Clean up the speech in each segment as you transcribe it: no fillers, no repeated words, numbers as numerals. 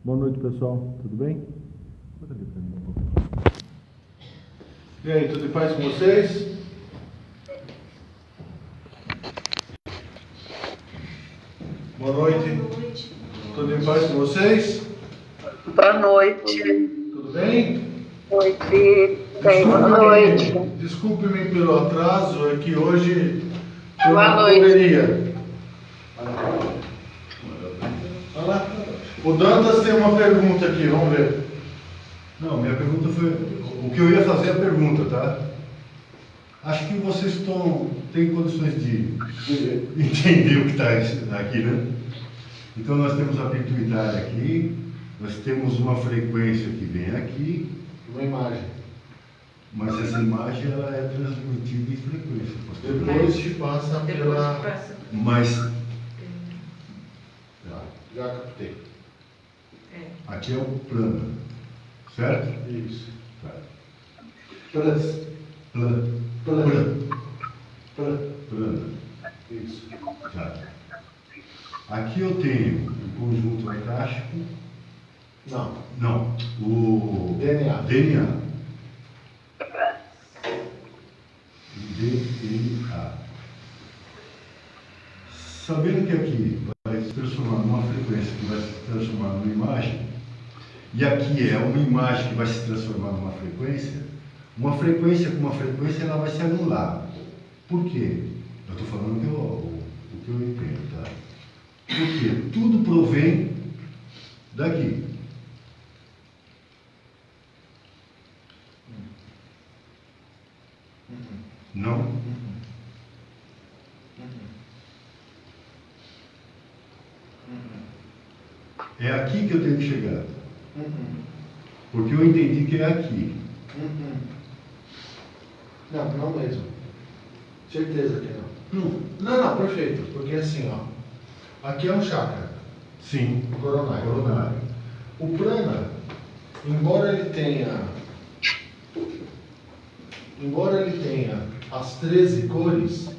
Boa noite, pessoal. Tudo bem? E aí, tudo em paz com vocês? Boa noite. Boa noite. Tudo em paz com vocês? Boa noite. Tudo bem? Noite. Boa noite. Desculpe-me pelo atraso, é que hoje foi Boa uma noite. correria. Olha lá. O Dantas tem uma pergunta aqui, vamos ver. Não, minha pergunta foi... O que eu ia fazer é a pergunta, tá? Acho que vocês têm condições de entender o que está aqui, né? Então nós temos a pituitária aqui, nós temos uma frequência que vem aqui. Uma imagem. Mas essa imagem ela é transmitida em frequência. Depois te passa pela... Mas Já captei. aqui é o plano, certo? Isso. Tá. Plano. Plano. Isso. Tá. Aqui eu tenho o conjunto acástico. Não, o DNA. DNA. Sabendo que aqui vai se transformar numa frequência que vai se transformar numa imagem, e aqui é uma imagem que vai se transformar numa frequência com uma frequência ela vai se anular. Por quê? Eu estou falando o que eu entendo, tá? Porque tudo provém daqui. Não? É aqui que eu tenho que chegar. Porque eu entendi que é aqui. Não mesmo. Certeza que não. Não, perfeito. Porque assim, ó. Aqui é um chakra. Sim. O coronário. Coronário. O prana, embora ele tenha as 13 cores,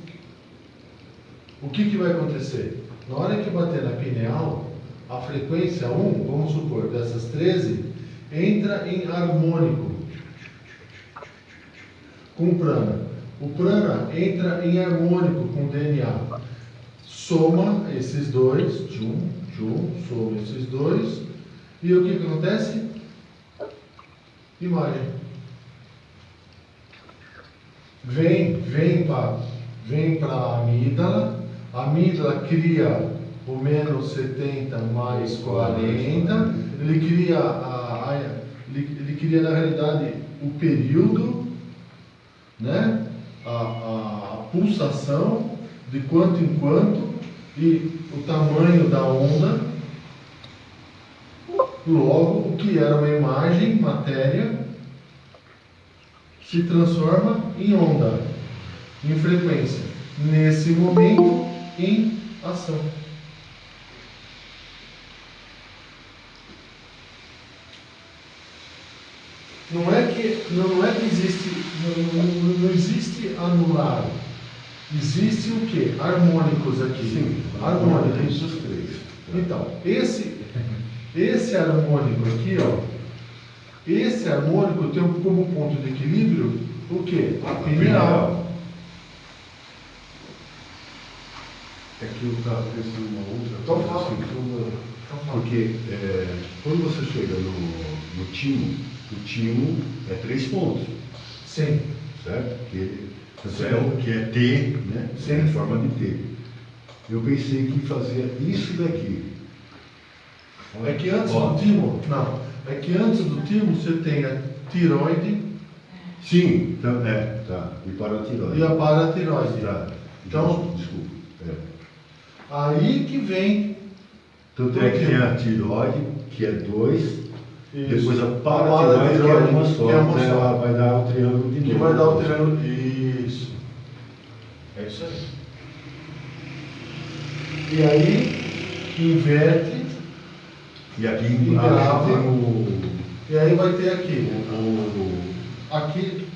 o que vai acontecer? Na hora que bater na pineal, a frequência 1, vamos supor, dessas 13, entra em harmônico com o prana. O prana entra em harmônico com o DNA. Soma esses dois, soma esses dois, e o que acontece? Imagem. Vem para a amígdala cria o menos 70 mais 40, ele cria na realidade o período, né? A pulsação de quanto em quanto e o tamanho da onda. Logo, o que era uma imagem, matéria, se transforma em onda, em frequência. Nesse momento, em ação. Não é que existe, não existe anular. Existe o quê? Harmônicos aqui. Sim, harmônicos. os três. Então, esse harmônico aqui, ó, esse harmônico tem como ponto de equilíbrio o quê? A pineal. É que eu estava pensando em uma outra Então coisa, fala. porque quando você chega no timo, o timo é 3 pontos, Sim. certo? Que é T, né? Sim. É forma de T. Eu pensei que fazia isso daqui. É que antes do timo, é que antes do timo você tem a tiroide. Sim, então, tá. E paratiroide. E a paratiroide. Tá. Então, desculpa. Aí que vem. Tanto é que tem a tiroide, que é 2, depois a paratiroide, paratiroide, que é uma só, que é uma né? só. Ela vai dar o triângulo de novo. Que vai dar o triângulo. Isso. É isso aí. E aí, inverte. E aqui embaixo tem o... E aí vai ter aqui. Aqui,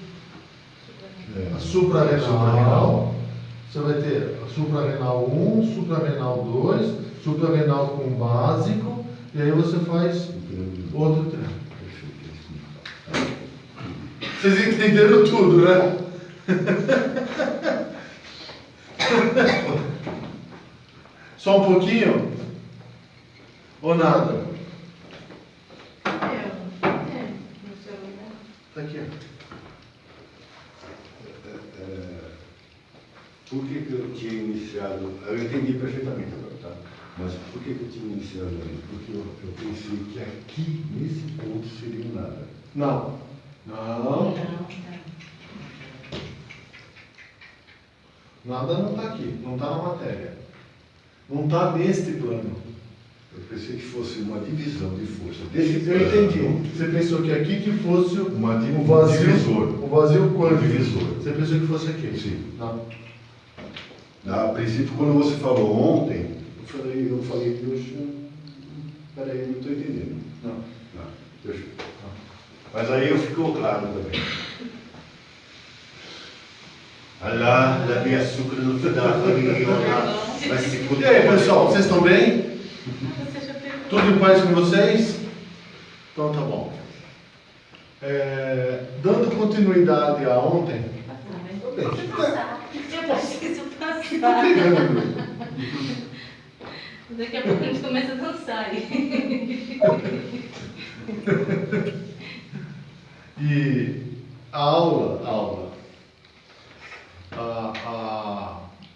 a suprarrenal. Você vai ter a suprarrenal 1, suprarrenal 2, suprarrenal com básico E aí você faz outro treino. Vocês entenderam tudo, né? Só um pouquinho? Ou nada? Tá aqui. Por que eu tinha iniciado? Eu entendi perfeitamente agora, tá? Mas por que eu tinha iniciado ali? Porque eu pensei que aqui, nesse ponto, seria um nada. Não. Não. Nada não está aqui, não está na matéria. Não está neste plano. Eu pensei que fosse uma divisão de força. Desse Eu plano, entendi. Você pensou que aqui que fosse o divisor. O vazio quântico. Divisor. Você pensou que fosse aqui? Sim. Não. A princípio, quando você falou ontem, eu falei, peraí, não estou entendendo. Não. Deixa. Mas aí ficou claro também. Alá, da minha açúcar no final, vai se E aí, pessoal, vocês estão bem? Tudo em paz com vocês? Então tá bom. Dando continuidade a ontem. Eu preciso passar. Fica pegando. Daqui a pouco a gente começa a dançar aí. E a aula,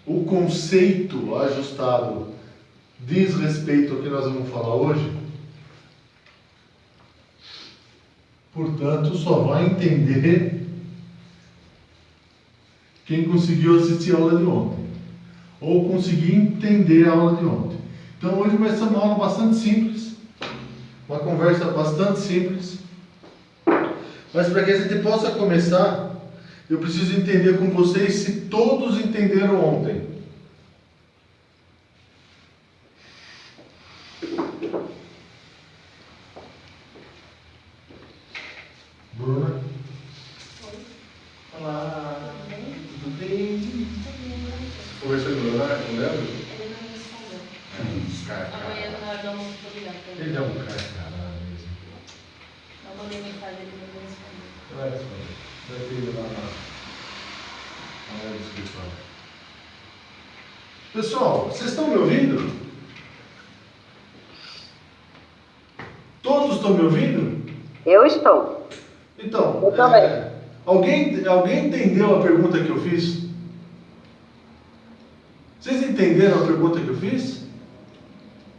o conceito ajustado diz respeito ao que nós vamos falar hoje. Portanto, só vai entender quem conseguiu assistir a aula de ontem, ou conseguir entender a aula de ontem. Então hoje vai ser uma aula bastante simples, uma conversa bastante simples, mas para que a gente possa começar, eu preciso entender com vocês se todos entenderam ontem. Bruna? Olá, tudo bem? Conversou com o Leonardo, não lembra? Ele não respondeu. Amanhã na hora do almoço vou ligar pra ele. Ele é um cara mesmo. Eu mandei mensagem, ele não respondeu. Vai responder. Vai ter ido lá na área do escritório. Pessoal, vocês estão me ouvindo? Todos estão me ouvindo? Eu estou. Então, Eu também. alguém entendeu a pergunta que eu fiz? Vocês entenderam a pergunta que eu fiz?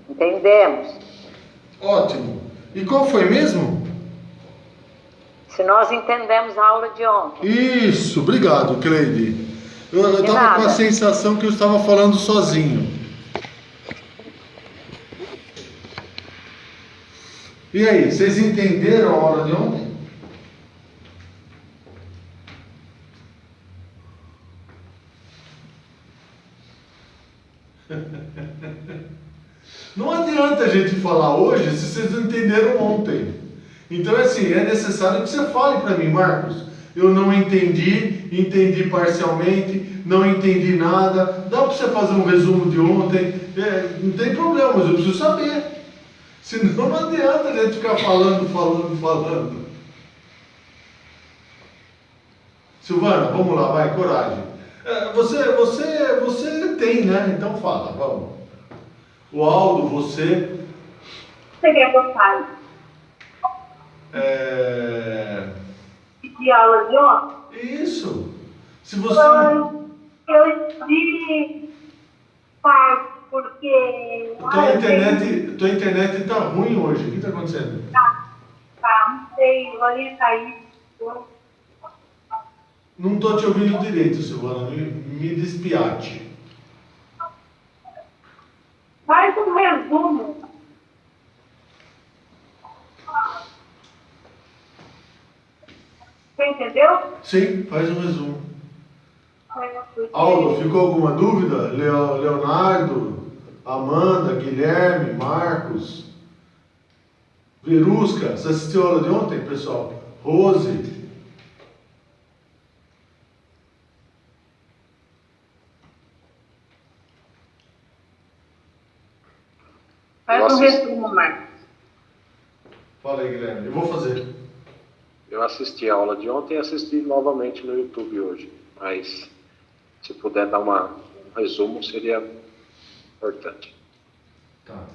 Entendemos. Ótimo. E qual foi mesmo? Se nós entendemos a aula de ontem. Isso, obrigado, Cleide. Eu De estava com a nada. sensação que eu estava falando sozinho. E aí, vocês entenderam a aula de ontem? Não adianta a gente falar hoje se vocês não entenderam ontem. Então, assim, é necessário que você fale para mim, Marcos. Eu não entendi, entendi parcialmente, não entendi nada. Dá para você fazer um resumo de ontem? Não tem problema, mas eu preciso saber. Senão não adianta a gente ficar falando. Silvana, vamos lá, vai, coragem. Você tem, né? Então fala, vamos. O Aldo, você. Você quer gostar De aula de ontem? Isso. Se você. Eu vi parte, porque. Tua internet tá ruim hoje. O que está acontecendo? Tá, não sei orientar isso. Não estou te ouvindo direito, Silvana. Me despiate. Faz um resumo. Você entendeu? Sim, faz um resumo. Aldo, ficou alguma dúvida? Leonardo, Amanda, Guilherme, Marcos, Verusca. Você assistiu a aula de ontem, pessoal? Rose. Faz um resumo, Marcos. Fala aí, Guilherme. Eu vou fazer. Eu assisti a aula de ontem e assisti novamente no YouTube hoje, mas se puder dar um resumo seria importante. Tá.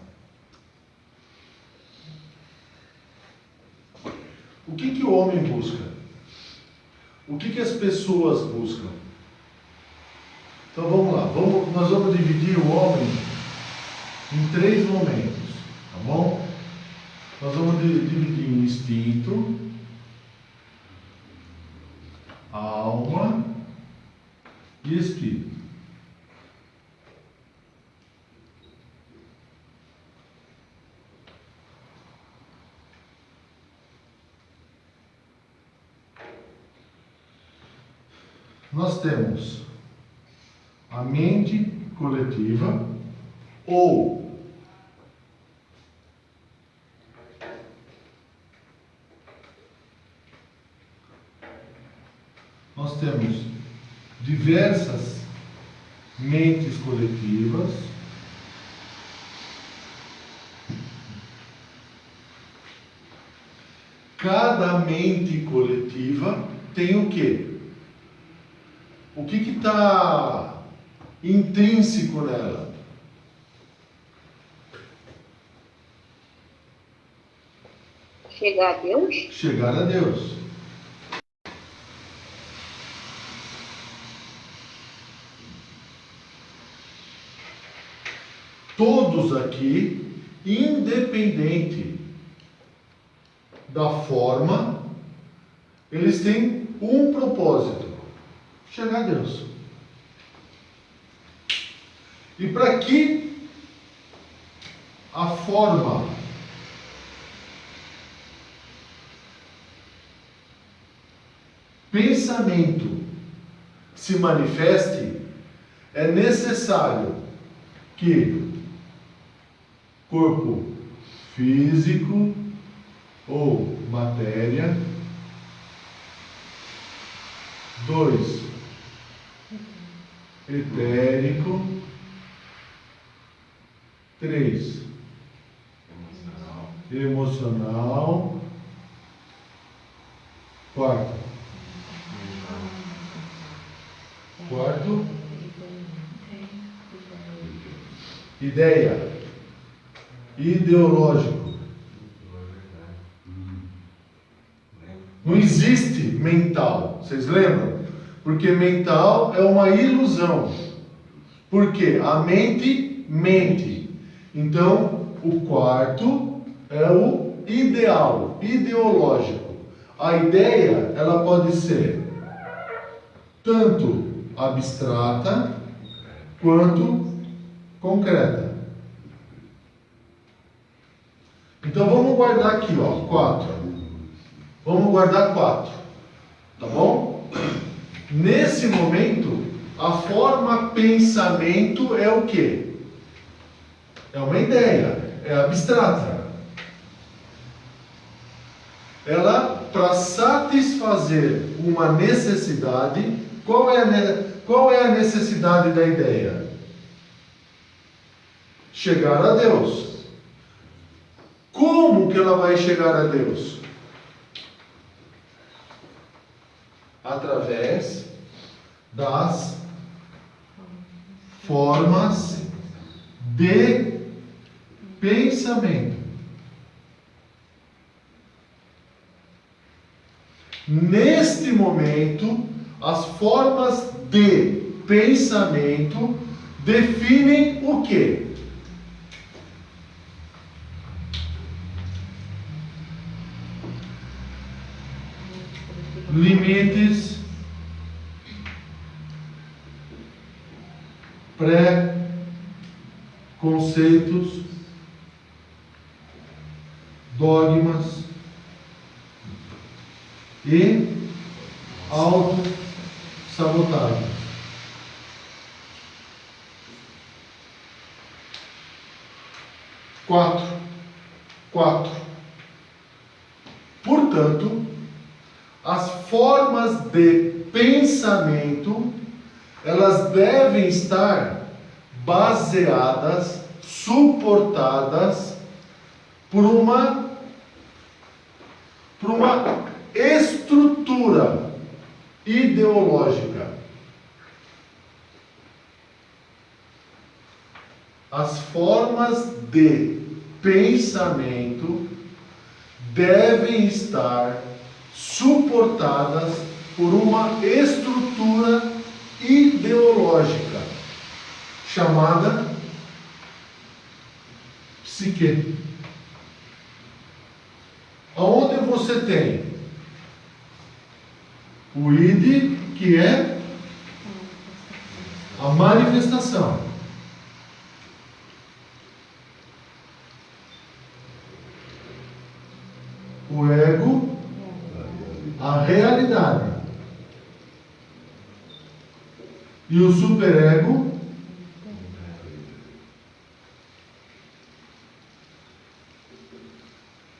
O que o homem busca? O que as pessoas buscam? Então vamos lá, nós vamos dividir o homem em 3 momentos, tá bom? Nós vamos dividir em instinto, alma e espírito. Nós temos a mente coletiva ou nós temos diversas mentes coletivas cada mente coletiva tem o quê? O que está intrínseco nela? Chegar a Deus? Chegar a Deus. Todos aqui, independente da forma, eles têm um propósito: chegar a Deus. E para que a forma pensamento se manifeste, é necessário que corpo físico ou matéria, 2, etérico, 3, emocional, 4, ideia, ideológico. Não existe mental, vocês lembram? Porque mental é uma ilusão. Porque a mente mente. Então, o quarto é o ideal, ideológico. A ideia, ela pode ser tanto abstrata quanto concreta. Então vamos guardar aqui, 4. Vamos guardar 4, tá bom? Nesse momento, a forma pensamento é o quê? É uma ideia, é abstrata. Ela, para satisfazer uma necessidade, qual é a necessidade da ideia? Chegar a Deus. Como que ela vai chegar a Deus? Através das formas de pensamento. Neste momento, as formas de pensamento definem o quê? Limites, pré-conceitos, dogmas e autossabotagem. Quatro. Portanto, as formas de pensamento, elas devem estar baseadas, suportadas por uma por uma estrutura ideológica. As formas de pensamento devem estar suportadas por uma estrutura ideológica chamada psique. Aonde você tem o id, que é a manifestação. O ego, a realidade. E o superego,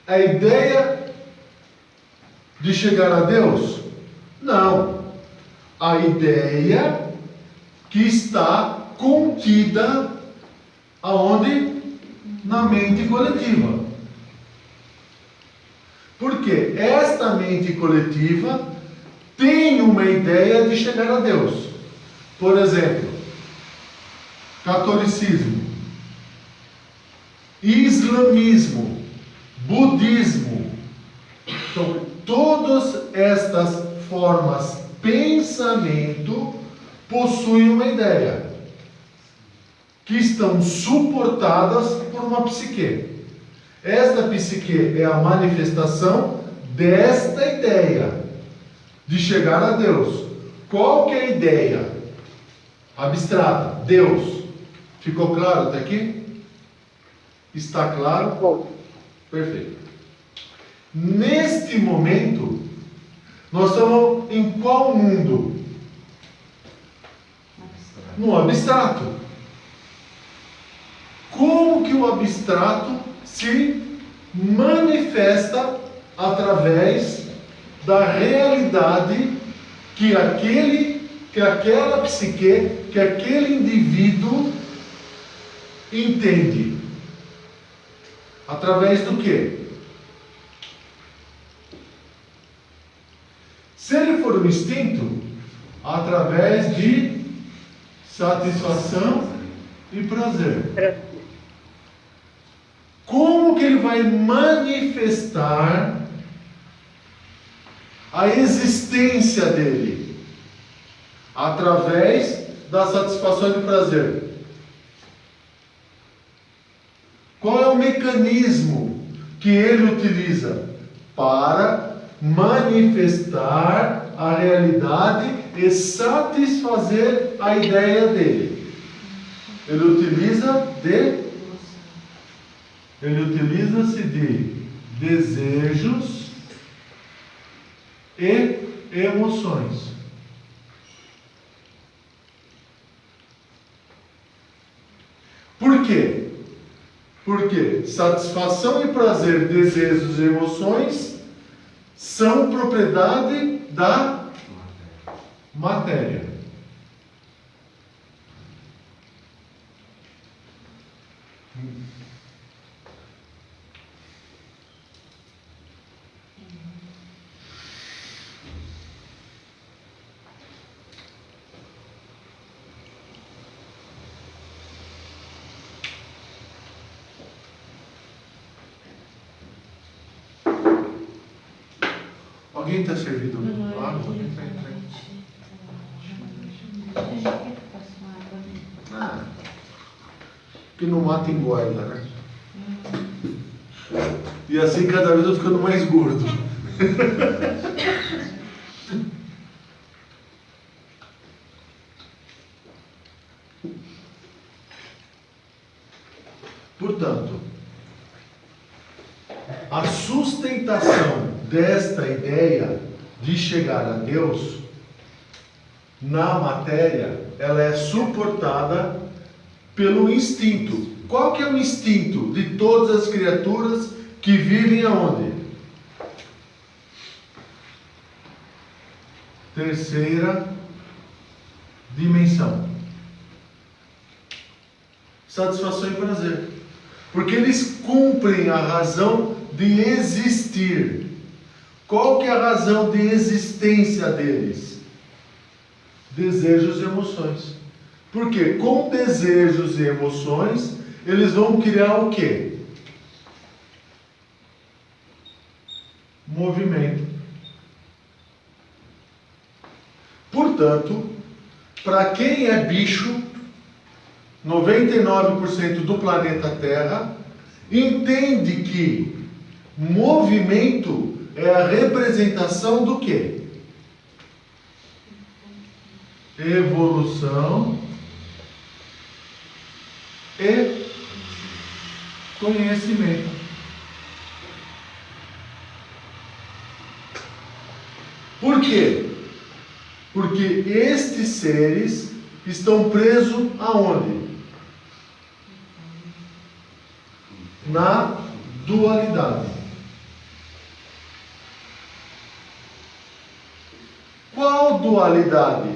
a ideia de chegar a Deus? Não. A ideia que está contida aonde? Na mente coletiva. Porque esta mente coletiva tem uma ideia de chegar a Deus. Por exemplo, catolicismo, islamismo, budismo. Então, todas estas formas pensamento possuem uma ideia que estão suportadas por uma psique. Esta psique é a manifestação desta ideia de chegar a Deus. Qual que é a ideia abstrata? Deus. Ficou claro até aqui? Está claro? Bom, Perfeito. Neste momento, nós estamos em qual mundo? No abstrato. Como que o abstrato se manifesta através da realidade que aquela psique, que aquele indivíduo entende? Através do quê? Se ele for um instinto, através de satisfação e prazer. Como que ele vai manifestar a existência dele? Através da satisfação e prazer. Qual é o mecanismo que ele utiliza para manifestar a realidade e satisfazer a ideia dele? Ele utiliza-se de desejos e emoções. Por quê? Porque satisfação e prazer, desejos e emoções são propriedade da matéria. Alguém está servindo água? Que não mata engorda, né? E assim cada vez eu ficando mais gordo. Portanto, a sustentação desta ideia de chegar a Deus na matéria, ela é suportada pelo instinto. Qual que é o instinto de todas as criaturas que vivem aonde? Terceira dimensão. Satisfação e prazer. Porque eles cumprem a razão de existir. Qual que é a razão de existência deles? Desejos e emoções. Porque com desejos e emoções, eles vão criar o quê? Movimento. Portanto, para quem é bicho, 99% do planeta Terra entende que movimento é a representação do quê? Evolução e conhecimento. Por quê? Porque estes seres estão presos aonde? Na dualidade. Qual dualidade?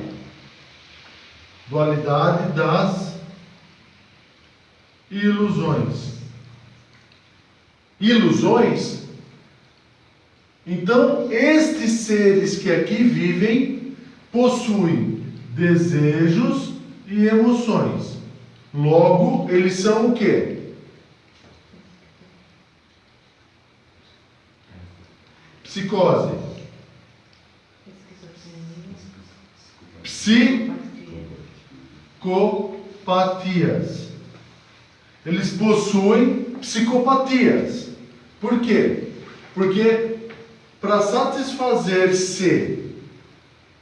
Dualidade das ilusões. Ilusões? Então, estes seres que aqui vivem possuem desejos e emoções. Logo, eles são o quê? Psicose. Psicopatias. Eles possuem psicopatias. Por quê? Porque para satisfazer-se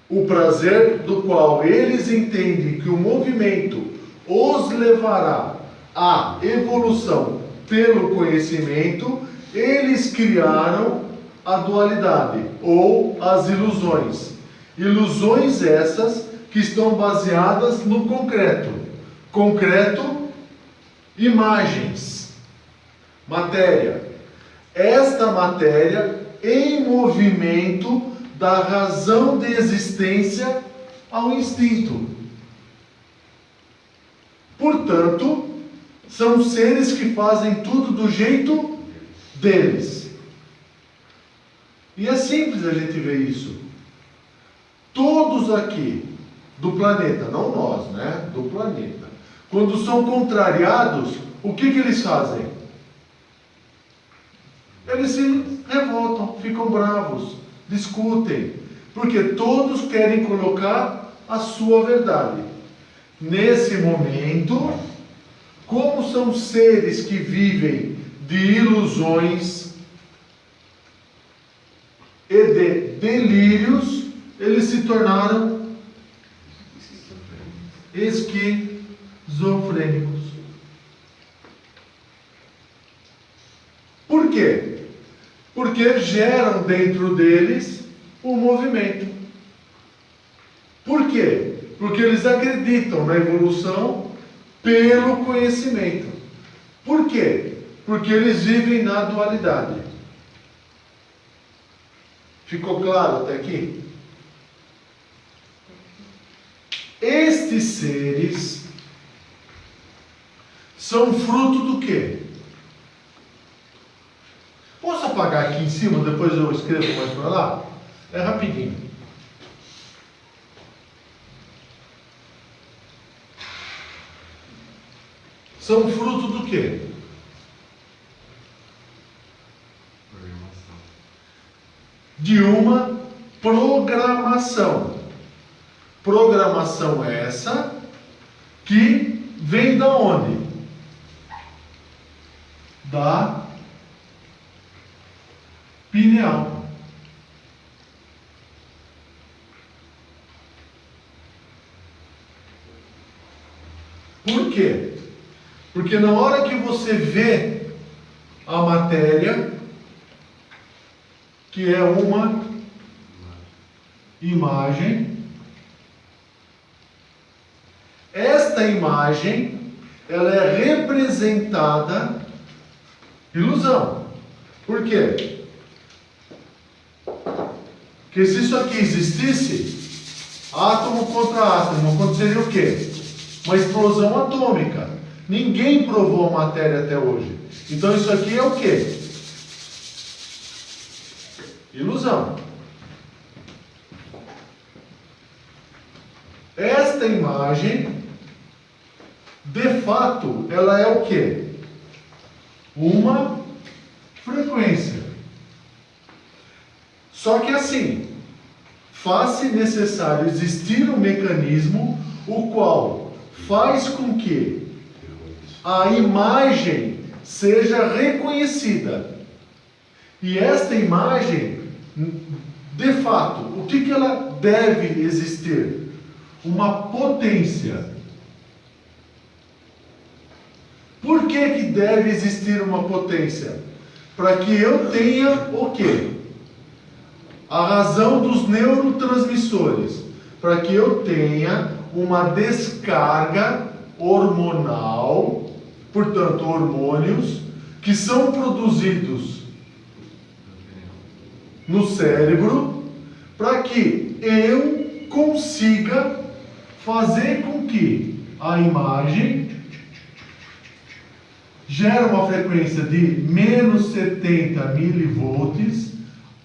o prazer do qual eles entendem que o movimento os levará à evolução pelo conhecimento, eles criaram a dualidade ou as ilusões. Ilusões essas que estão baseadas no concreto. Concreto, imagens, matéria. Esta matéria em movimento da razão de existência ao instinto. Portanto, são seres que fazem tudo do jeito deles. E é simples a gente ver isso. Todos aqui do planeta, não nós, né? Do planeta. Quando são contrariados, o que eles fazem? Eles se revoltam, ficam bravos, discutem, porque todos querem colocar a sua verdade. Nesse momento, como são seres que vivem de ilusões e de delírios, eles se tornaram esquizofrênicos. Por quê? Porque geram dentro deles o movimento. Por quê? Porque eles acreditam na evolução pelo conhecimento. Por quê? Porque eles vivem na dualidade. Ficou claro até aqui? Estes seres são fruto do quê? Posso apagar aqui em cima, depois eu escrevo mais para lá? É rapidinho. São fruto do quê? De uma programação. Programação essa que vem da onde? Da pineal. Por quê? Porque na hora que você vê a matéria, que é uma imagem, esta imagem, ela é representada ilusão. Por quê? Porque se isso aqui existisse, átomo contra átomo, aconteceria o quê? Uma explosão atômica. Ninguém provou a matéria até hoje. Então isso aqui é o quê? Ilusão. Esta imagem, de fato, ela é o quê? Uma frequência. Só que assim, faz-se necessário existir um mecanismo o qual faz com que a imagem seja reconhecida. E esta imagem, de fato, o que ela deve existir? Uma potência. Por que deve existir uma potência? Para que eu tenha o quê? A razão dos neurotransmissores. Para que eu tenha uma descarga hormonal, portanto, hormônios que são produzidos no cérebro, para que eu consiga fazer com que a imagem gere uma frequência de menos 70 milivolts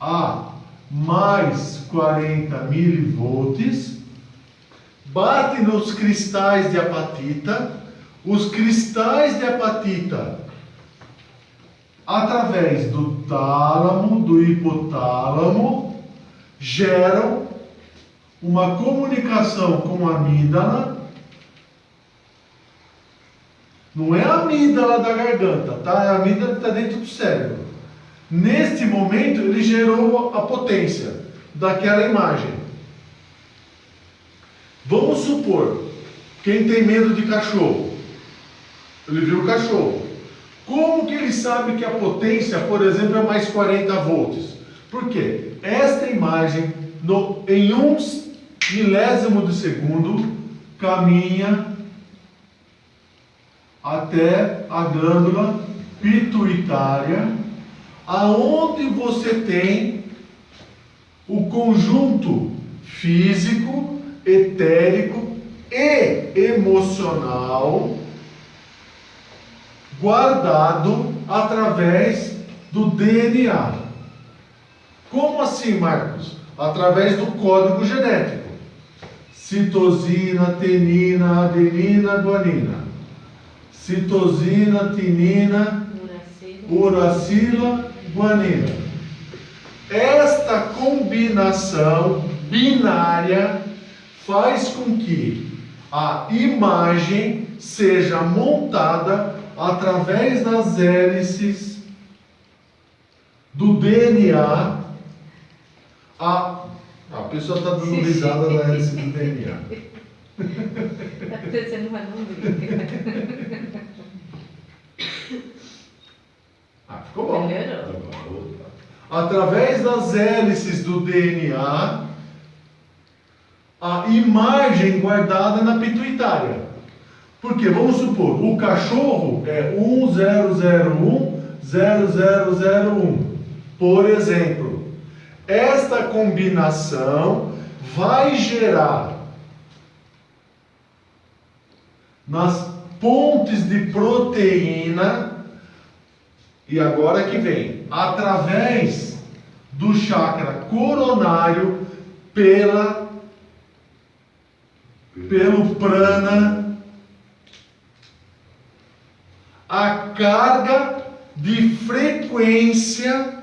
a mais 40 milivolts, bate nos cristais de apatita. Os cristais de apatita, através do tálamo, do hipotálamo, geram uma comunicação com a amígdala. Não é a amígdala da garganta, tá? É a amígdala que está dentro do cérebro. Neste momento, ele gerou a potência daquela imagem. Vamos supor, quem tem medo de cachorro, ele viu o cachorro. Como que ele sabe que a potência, por exemplo, é mais 40 volts? Por quê? Esta imagem, em uns milésimo de segundo, caminha até a glândula pituitária, aonde você tem o conjunto físico, etérico e emocional guardado através do DNA. Como assim, Marcos? Através do código genético. Citosina, tenina, adenina, guanina. Citosina, tinina, uracila, guanina. Esta combinação binária faz com que a imagem seja montada através das hélices do DNA. A pessoa está dando risada da hélice do DNA. Está acontecendo uma lombriga. Ficou bom. Melhorou. Através das hélices do DNA, a imagem guardada na pituitária. Porque, vamos supor, o cachorro é 10010001. Por exemplo, esta combinação vai gerar nas pontes de proteína, e agora que vem, através do chakra coronário, pelo prana, a carga de frequência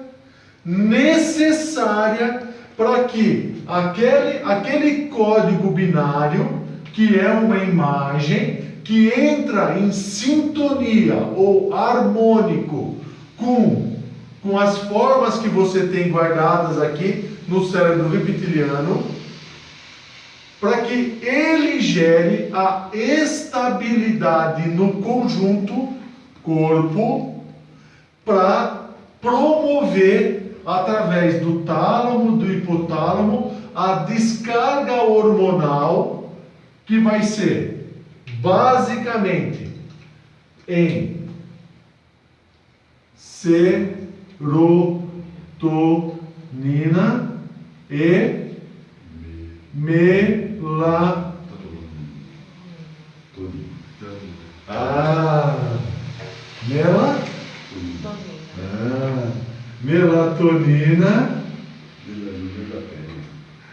necessária para que aquele código binário, que é uma imagem que entra em sintonia ou harmônico com as formas que você tem guardadas aqui no cérebro reptiliano, para que ele gere a estabilidade no conjunto corpo, para promover através do tálamo, do hipotálamo, a descarga hormonal, que vai ser basicamente em serotonina e melatonina. Melatonina.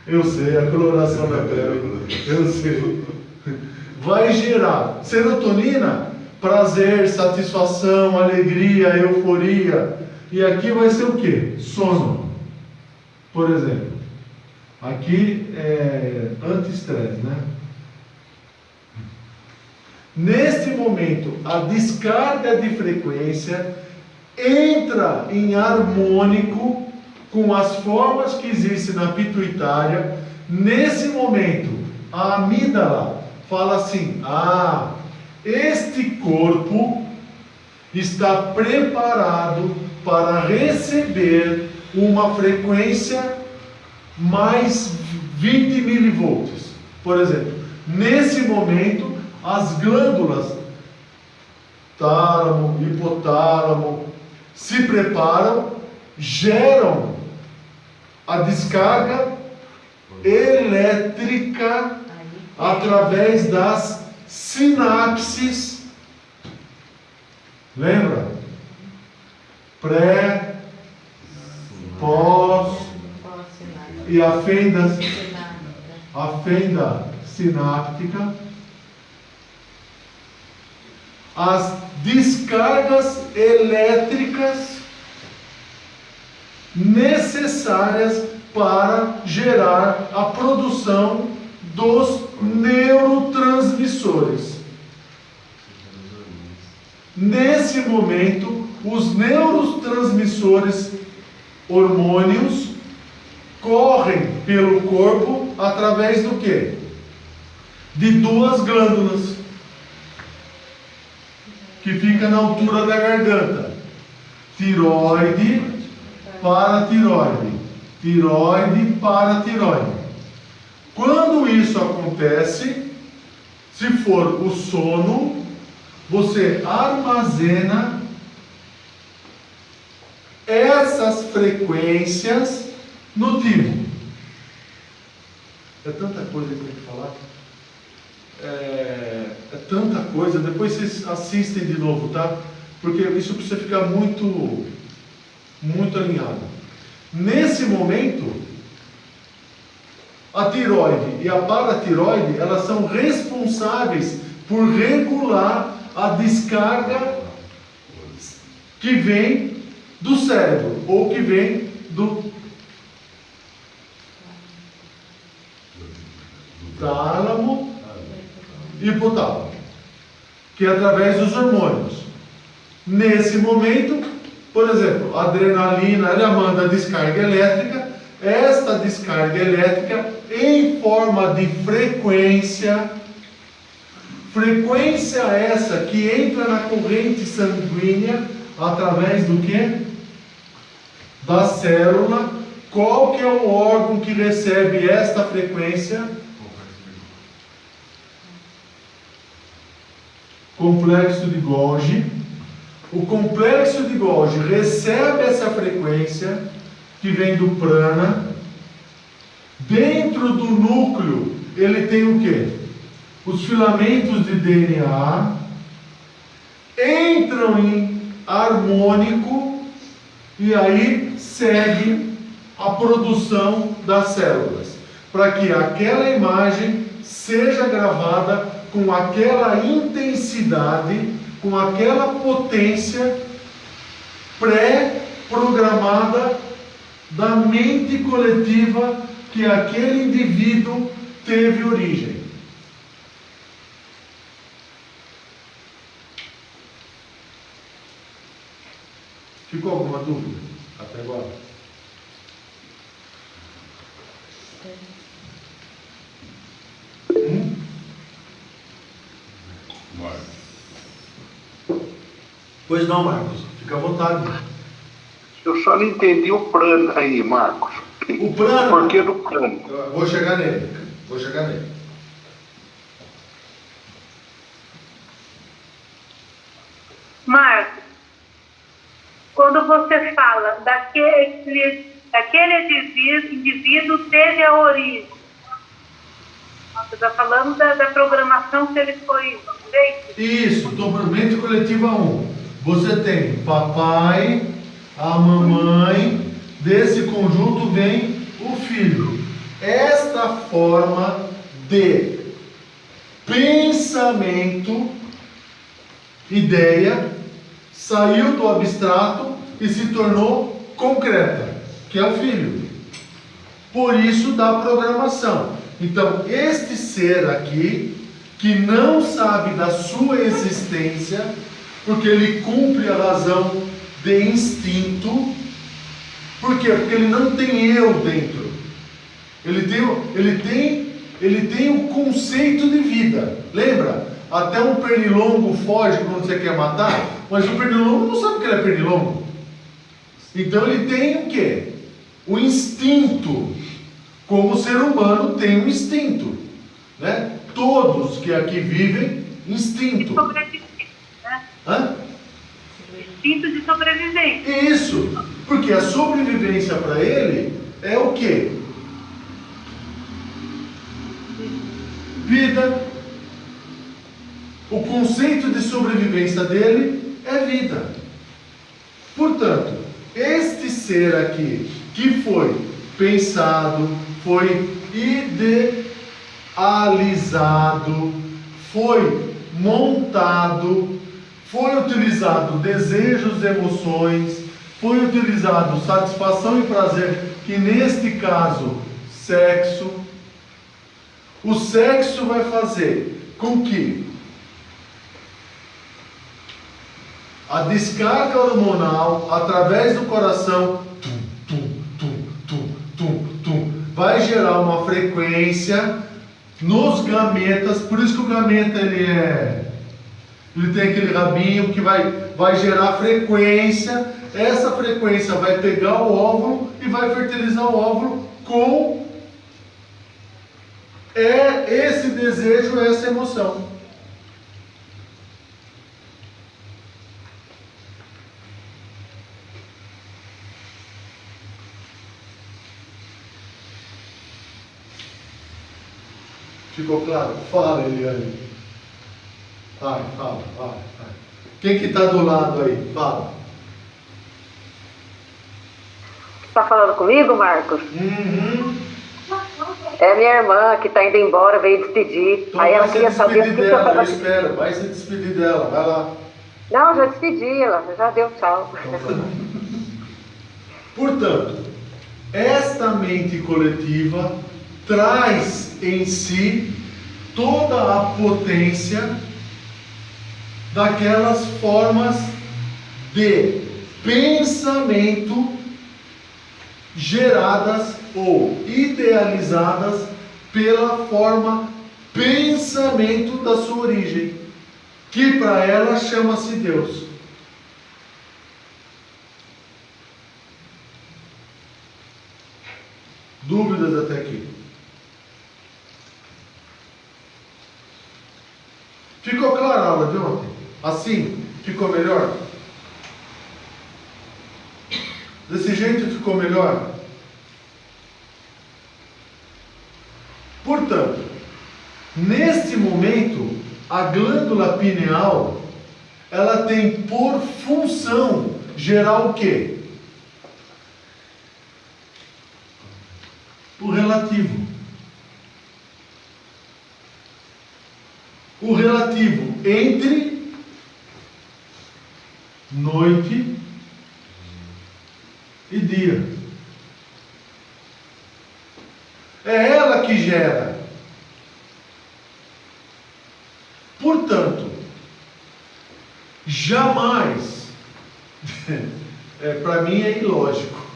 Eu sei, a coloração da pele. Eu sei. Vai gerar serotonina, prazer, satisfação, alegria, euforia. E aqui vai ser o quê? Sono. Por exemplo. Aqui é anti-estresse, né? Neste momento, a descarga de frequência entra em harmônico com as formas que existem na pituitária. Nesse momento, a amígdala fala assim: ah, este corpo está preparado para receber uma frequência mais 20 milivolts. Por exemplo, nesse momento, as glândulas tálamo, hipotálamo se preparam, geram a descarga elétrica através das sinapses. Lembra? Pré, pós e a fenda sináptica. As descargas elétricas necessárias para gerar a produção dos neurotransmissores. Nesse momento, os neurotransmissores, hormônios, correm pelo corpo através do quê? De duas glândulas que fica na altura da garganta: tiroide, paratiroide, tiroide, paratiroide. Quando isso acontece, se for o sono, você armazena essas frequências no timo. É tanta coisa que tem que falar. É tanta coisa. Depois vocês assistem de novo, tá? Porque isso precisa ficar muito alinhado. Nesse momento, a tiroide e a paratiroide, elas são responsáveis por regular a descarga que vem do cérebro ou que vem do tálamo e hipotálamo, que é através dos hormônios. Nesse momento, por exemplo, a adrenalina, ela manda descarga elétrica. Esta descarga elétrica em forma de frequência essa que entra na corrente sanguínea através do quê? Da célula. Qual que é o órgão que recebe esta frequência? Complexo de Golgi. O complexo de Golgi recebe essa frequência que vem do prana. Dentro do núcleo ele tem o quê? Os filamentos de DNA entram em harmônico e aí segue a produção das células, para que aquela imagem seja gravada com aquela intensidade, com aquela potência pré-programada da mente coletiva que aquele indivíduo teve origem. Ficou alguma dúvida até agora? Pois não, Marcos. Fica à vontade. Eu só não entendi o prana aí, Marcos. O prana. O porquê do prana? Eu vou chegar nele. Marcos, quando você fala daquele indivíduo teve a origem, você está falando da programação que ele foi feito? Isso, mente coletiva 1. Você tem papai, a mamãe, desse conjunto vem o filho. Esta forma de pensamento, ideia, saiu do abstrato e se tornou concreta, que é o filho. Por isso da programação. Então, este ser aqui, que não sabe da sua existência, porque ele cumpre a razão de instinto. Por quê? Porque ele não tem eu dentro. Ele tem o conceito de vida. Lembra? Até um pernilongo foge quando você quer matar, mas o pernilongo não sabe que ele é pernilongo. Então ele tem o quê? O instinto. Como o ser humano tem um instinto, né? Todos que aqui vivem, instinto. Sobrevivência, né? Hã? Instinto de sobrevivência. Isso, porque a sobrevivência para ele é o quê? Vida. O conceito de sobrevivência dele é vida. Portanto, este ser aqui, que foi pensado, foi idealizado, foi montado, foi utilizado desejos, emoções, foi utilizado satisfação e prazer, que neste caso, sexo. O sexo vai fazer com que a descarga hormonal, através do coração, vai gerar uma frequência nos gametas. Por isso que o gameta ele tem aquele rabinho que vai gerar frequência. Essa frequência vai pegar o óvulo e vai fertilizar o óvulo com esse desejo, essa emoção. Ficou claro? Fala, Eliane. Vai. Quem que está do lado aí? Fala. Está falando comigo, Marcos? Uhum. É minha irmã que está indo embora, veio despedir. Então Aí ela vai se queria saber o que despedir eu dela, eu estava... espero. Vai se despedir dela, vai lá. Não, já despedi ela, já deu tchau. Portanto, esta mente coletiva traz em si toda a potência daquelas formas de pensamento geradas ou idealizadas pela forma pensamento da sua origem, que para ela chama-se Deus. Dúvidas até aqui? Ficou clara a aula de ontem? Assim? Ficou melhor? Desse jeito ficou melhor? Portanto, neste momento, a glândula pineal, ela tem por função gerar o quê? O relativo. O relativo entre noite e dia. É ela que gera. Portanto, jamais, para mim é ilógico,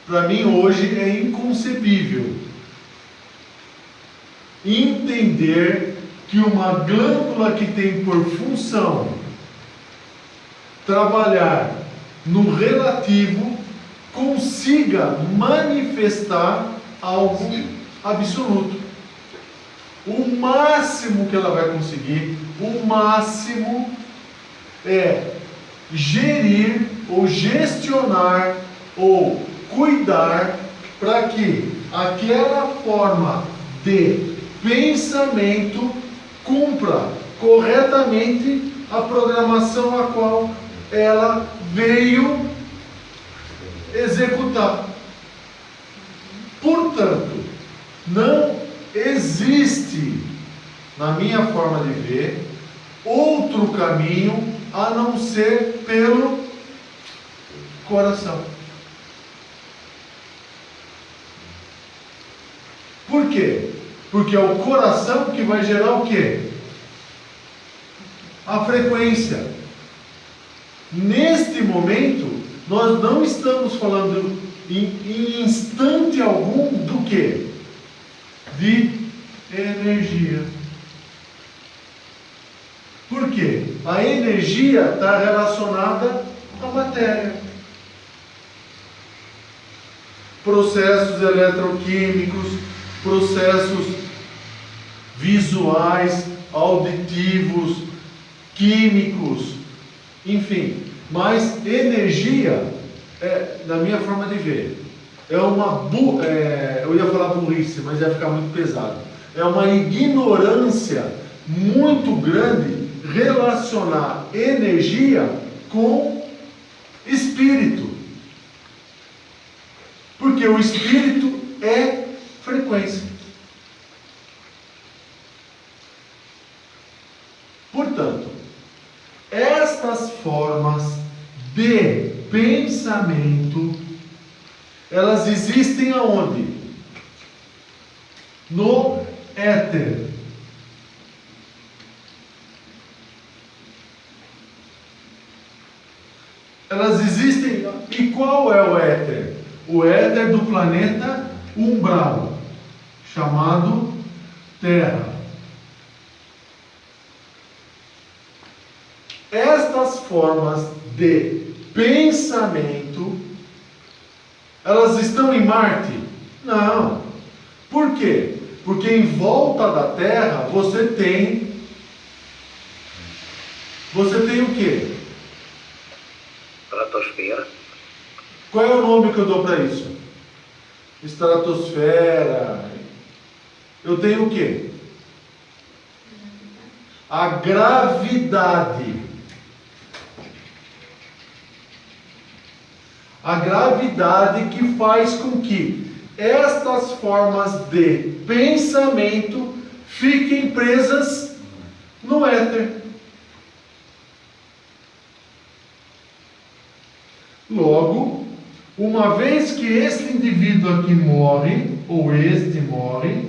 para mim hoje é inconcebível entender que uma glândula que tem por função trabalhar no relativo consiga manifestar algo absoluto. O máximo que ela vai conseguir, o máximo é gerir ou gestionar ou cuidar para que aquela forma de pensamento cumpra corretamente a programação a qual ela veio executar. Portanto, não existe, na minha forma de ver, outro caminho a não ser pelo coração. Por quê? Porque é o coração que vai gerar o quê? A frequência. Neste momento, nós não estamos falando em instante algum do quê? De energia. Por quê? A energia está relacionada à matéria. Processos eletroquímicos, processos visuais, auditivos, químicos, enfim. Mas energia, na minha forma de ver, eu ia falar burrice, mas ia ficar muito pesado. É uma ignorância muito grande relacionar energia com espírito. Porque o espírito é frequência. Portanto, estas formas de pensamento, elas existem aonde? No éter. Elas existem. E qual é o éter? O éter do planeta umbral, chamado Terra. Estas formas de pensamento, elas estão em Marte? Não. Por quê? Porque em volta da Terra você tem o quê? Estratosfera. Qual é o nome que eu dou para isso? Estratosfera. Eu tenho o quê? A gravidade. A gravidade que faz com que estas formas de pensamento fiquem presas no éter. Logo, uma vez que este indivíduo aqui morre, ou este morre,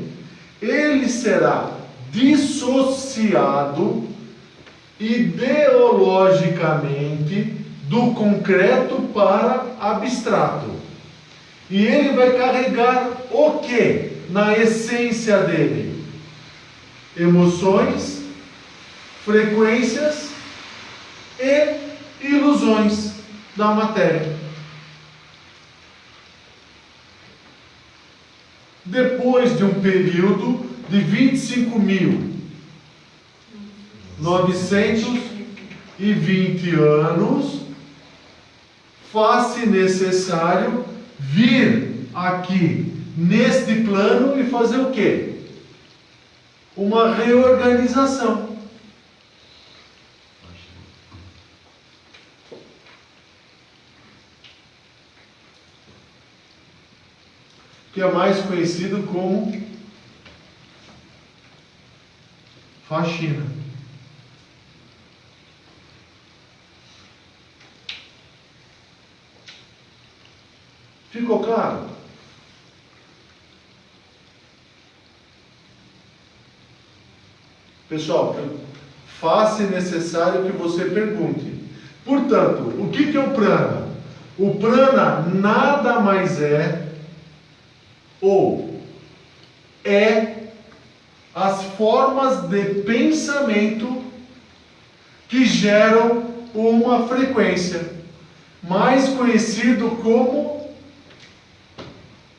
ele será dissociado ideologicamente do concreto para abstrato. E ele vai carregar o que na essência dele? Emoções, frequências e ilusões da matéria. Depois de um período de 25.920 anos, faz-se necessário vir aqui neste plano e fazer o quê? Uma reorganização. Que é mais conhecido como faxina. Ficou claro? Pessoal, faça necessário que você pergunte. Portanto, o que é o prana? O prana nada mais é ou é as formas de pensamento que geram uma frequência, mais conhecido como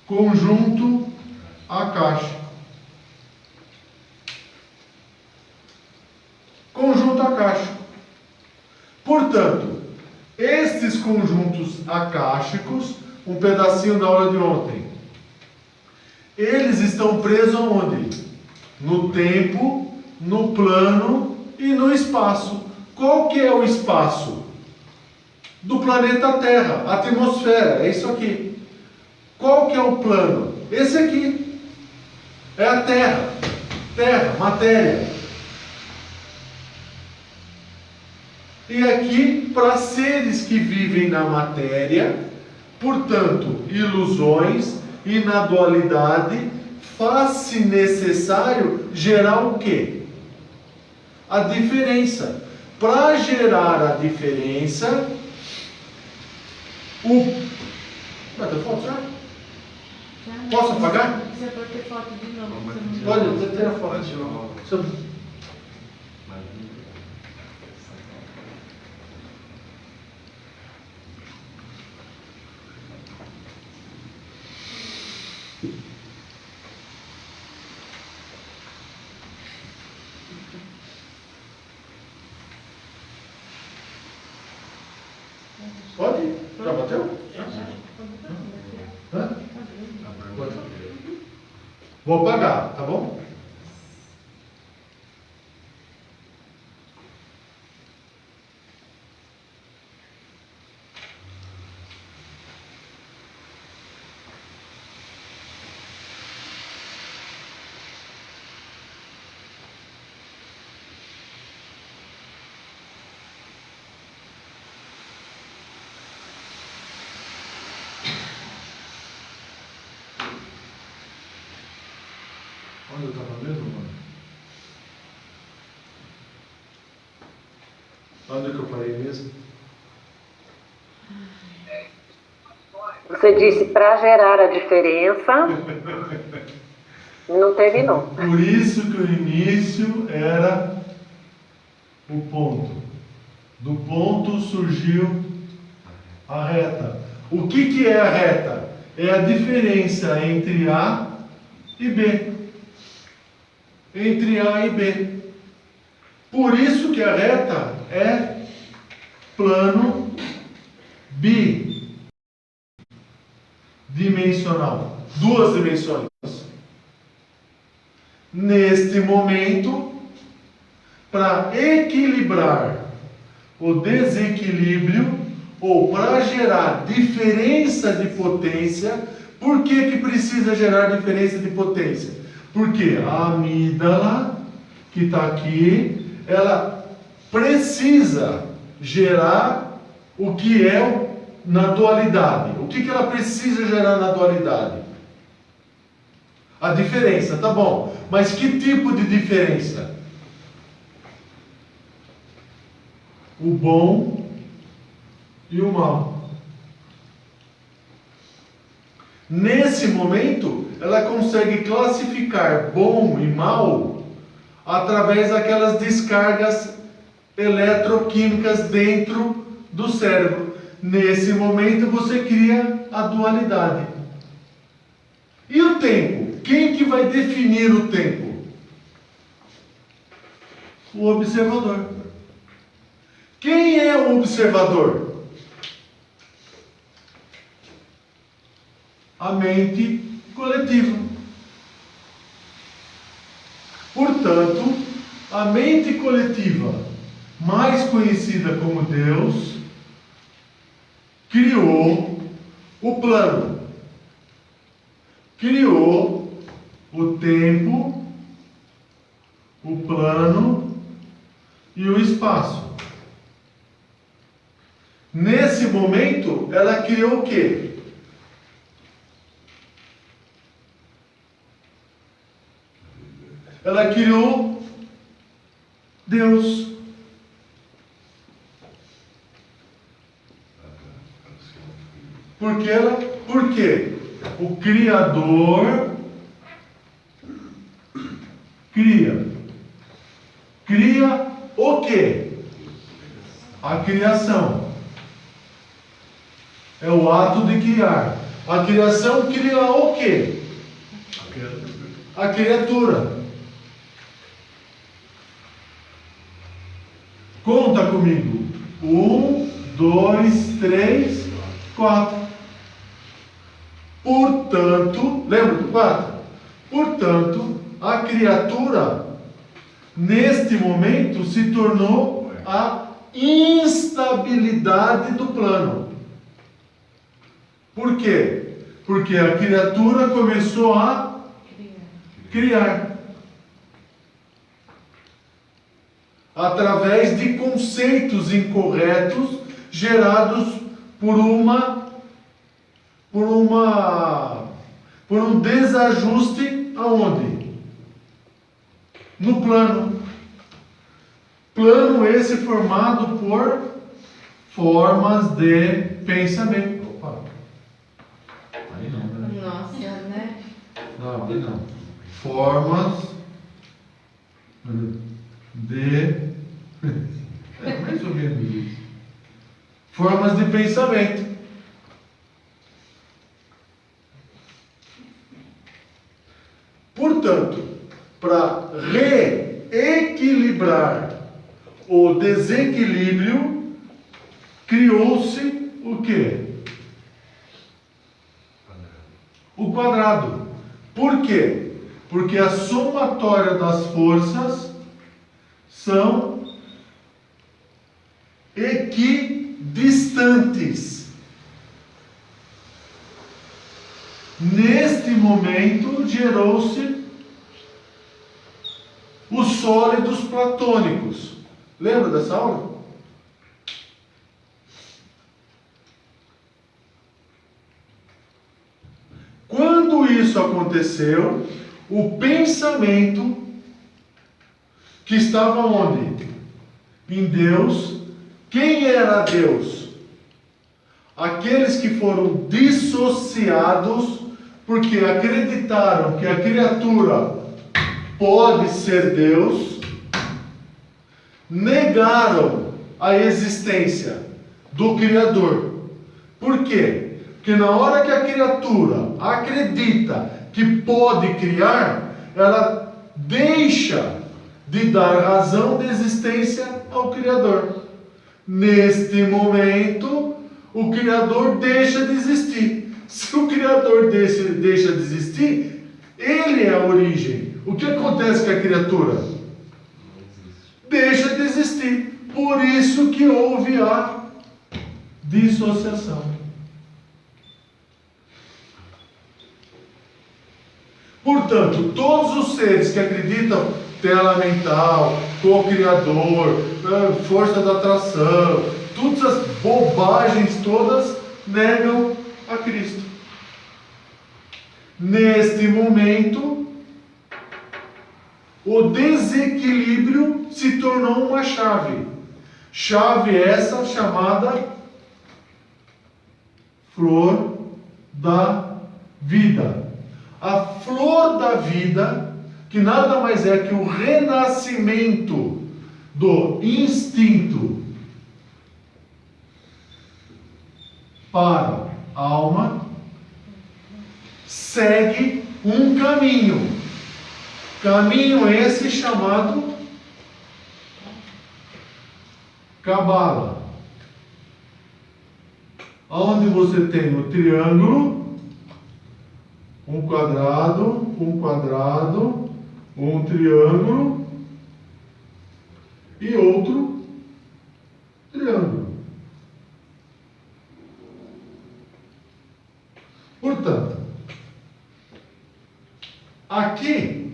conjunto acástico. Conjunto acástico. Portanto, estes conjuntos acásticos, um pedacinho da aula de ontem, eles estão presos aonde? No tempo, no plano e no espaço. Qual que é o espaço? Do planeta Terra, a atmosfera, é isso aqui. Qual que é o plano? Esse aqui. É a Terra. Terra, matéria. E aqui, para seres que vivem na matéria, portanto, ilusões e na dualidade, faz-se necessário gerar o quê? A diferença. Para gerar a diferença, Vai ter foto já? Posso apagar? Você pode ter foto de novo. Você não Pode ter a foto de novo. Pode? Já bateu? Hã? Pode. Vou apagar, tá bom? Onde eu estava mesmo, mano? Onde que eu parei mesmo? Você disse para gerar a diferença. Não terminou. Por isso que o início era o ponto. Do ponto surgiu a reta. O que é a reta? É a diferença entre A e B. Entre A e B. Por isso que a reta é plano bidimensional. Duas dimensões. Neste momento, para equilibrar o desequilíbrio, ou para gerar diferença de potência, por que precisa gerar diferença de potência? Porque a amígdala, que está aqui, ela precisa gerar o que é na dualidade. O que ela precisa gerar na dualidade? A diferença, tá bom. Mas que tipo de diferença? O bom e o mal. Nesse momento, ela consegue classificar bom e mal através daquelas descargas eletroquímicas dentro do cérebro. Nesse momento, você cria a dualidade. E o tempo? Quem que vai definir o tempo? O observador. Quem é o observador? A mente coletiva. Portanto, a mente coletiva, mais conhecida como Deus, criou o plano, criou o tempo, o plano e o espaço. Nesse momento, ela criou o quê? Ela criou Deus. Por quê? O Criador cria. Cria o quê? A criação. É o ato de criar. A criação cria o quê? A criatura. Conta comigo. 1, 2, 3, 4. Portanto, lembra do 4? Portanto, a criatura neste momento se tornou a instabilidade do plano. Por quê? Porque a criatura começou a criar. Através de conceitos incorretos gerados por um desajuste aonde? No plano. Plano esse formado por formas de pensamento. Opa. Aí não, né? Nossa, né? Não, aí não. Formas de... É mais ou menos isso. Formas de pensamento. Portanto, para reequilibrar o desequilíbrio, criou-se o quê? O quadrado. Por quê? Porque a somatória das forças são equidistantes. Neste momento gerou-se os sólidos platônicos. Lembra dessa aula? Quando isso aconteceu, o pensamento que estava onde? Em Deus. Quem era Deus? Aqueles que foram dissociados porque acreditaram que a criatura pode ser Deus, negaram a existência do Criador. Por quê? Porque na hora que a criatura acredita que pode criar, ela deixa de dar razão de existência ao Criador. Neste momento, o Criador deixa de existir. Se o Criador deixa de existir, ele é a origem. O que acontece com a criatura? Deixa de existir. Por isso que houve a dissociação. Portanto, todos os seres que acreditam tela mental, co-criador, força da atração, todas as bobagens todas negam a Cristo. Neste momento, o desequilíbrio se tornou uma chave. Chave essa chamada flor da vida. A flor da vida, que nada mais é que o renascimento do instinto para a alma, segue um caminho. Caminho esse chamado Cabala. Onde você tem o triângulo, um quadrado, um triângulo e outro triângulo. Portanto, aqui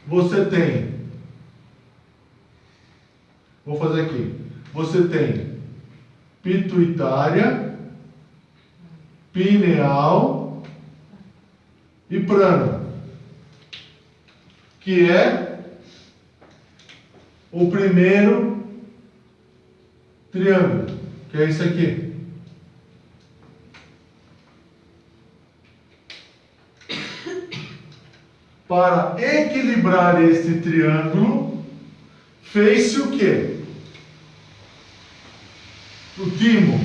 você tem, vou fazer aqui, você tem pituitária, pineal e prana, que é o primeiro triângulo, que é isso aqui. Para equilibrar este triângulo, fez-se o quê? O timo.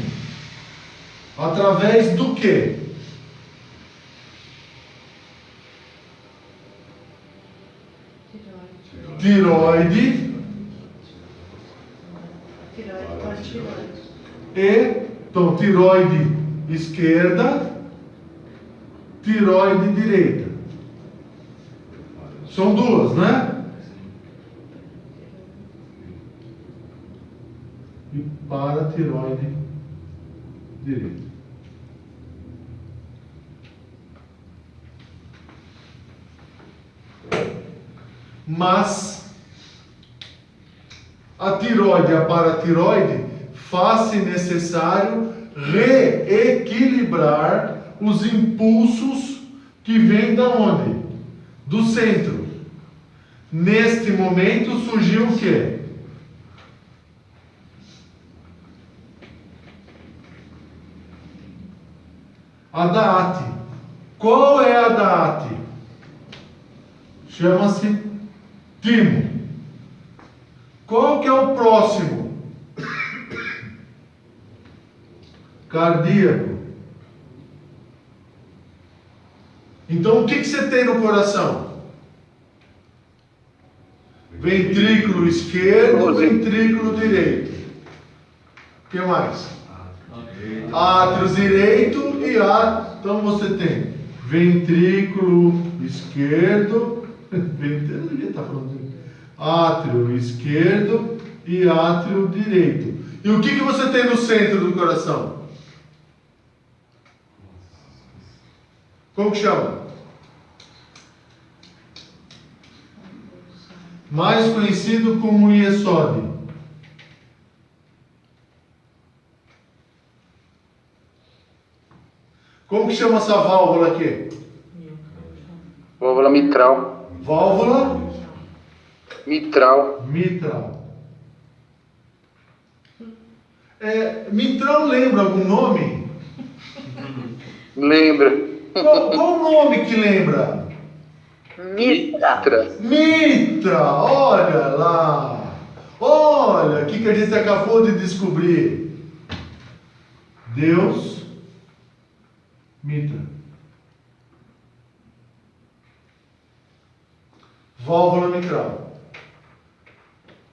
Através do quê? Tiroide. Então, tiroide esquerda, tiroide direita. São duas, né? e paratiroide direito. Mas a tiroide e a paratiroide faz-se necessário reequilibrar os impulsos que vêm da onde? Do centro. Neste momento surgiu o quê? A Da'at. Qual é a Da'at? Chama-se timo. Qual que é o próximo? Cardíaco. Então o que você tem no coração? Ventrículo esquerdo, ventrículo direito. O que mais? Átrio direito e átrio. Então você tem ventrículo esquerdo, átrio esquerdo e átrio direito. E o que você tem no centro do coração? Como que chama? Mais conhecido como Iesod. Como que chama essa válvula aqui? Válvula mitral. Válvula Mitral. mitral. Mitral lembra algum nome? Lembra? Qual nome que lembra? Mitra. Mitra, olha lá. Olha, o que a gente acabou de descobrir? Deus, Mitra. Válvula mitral.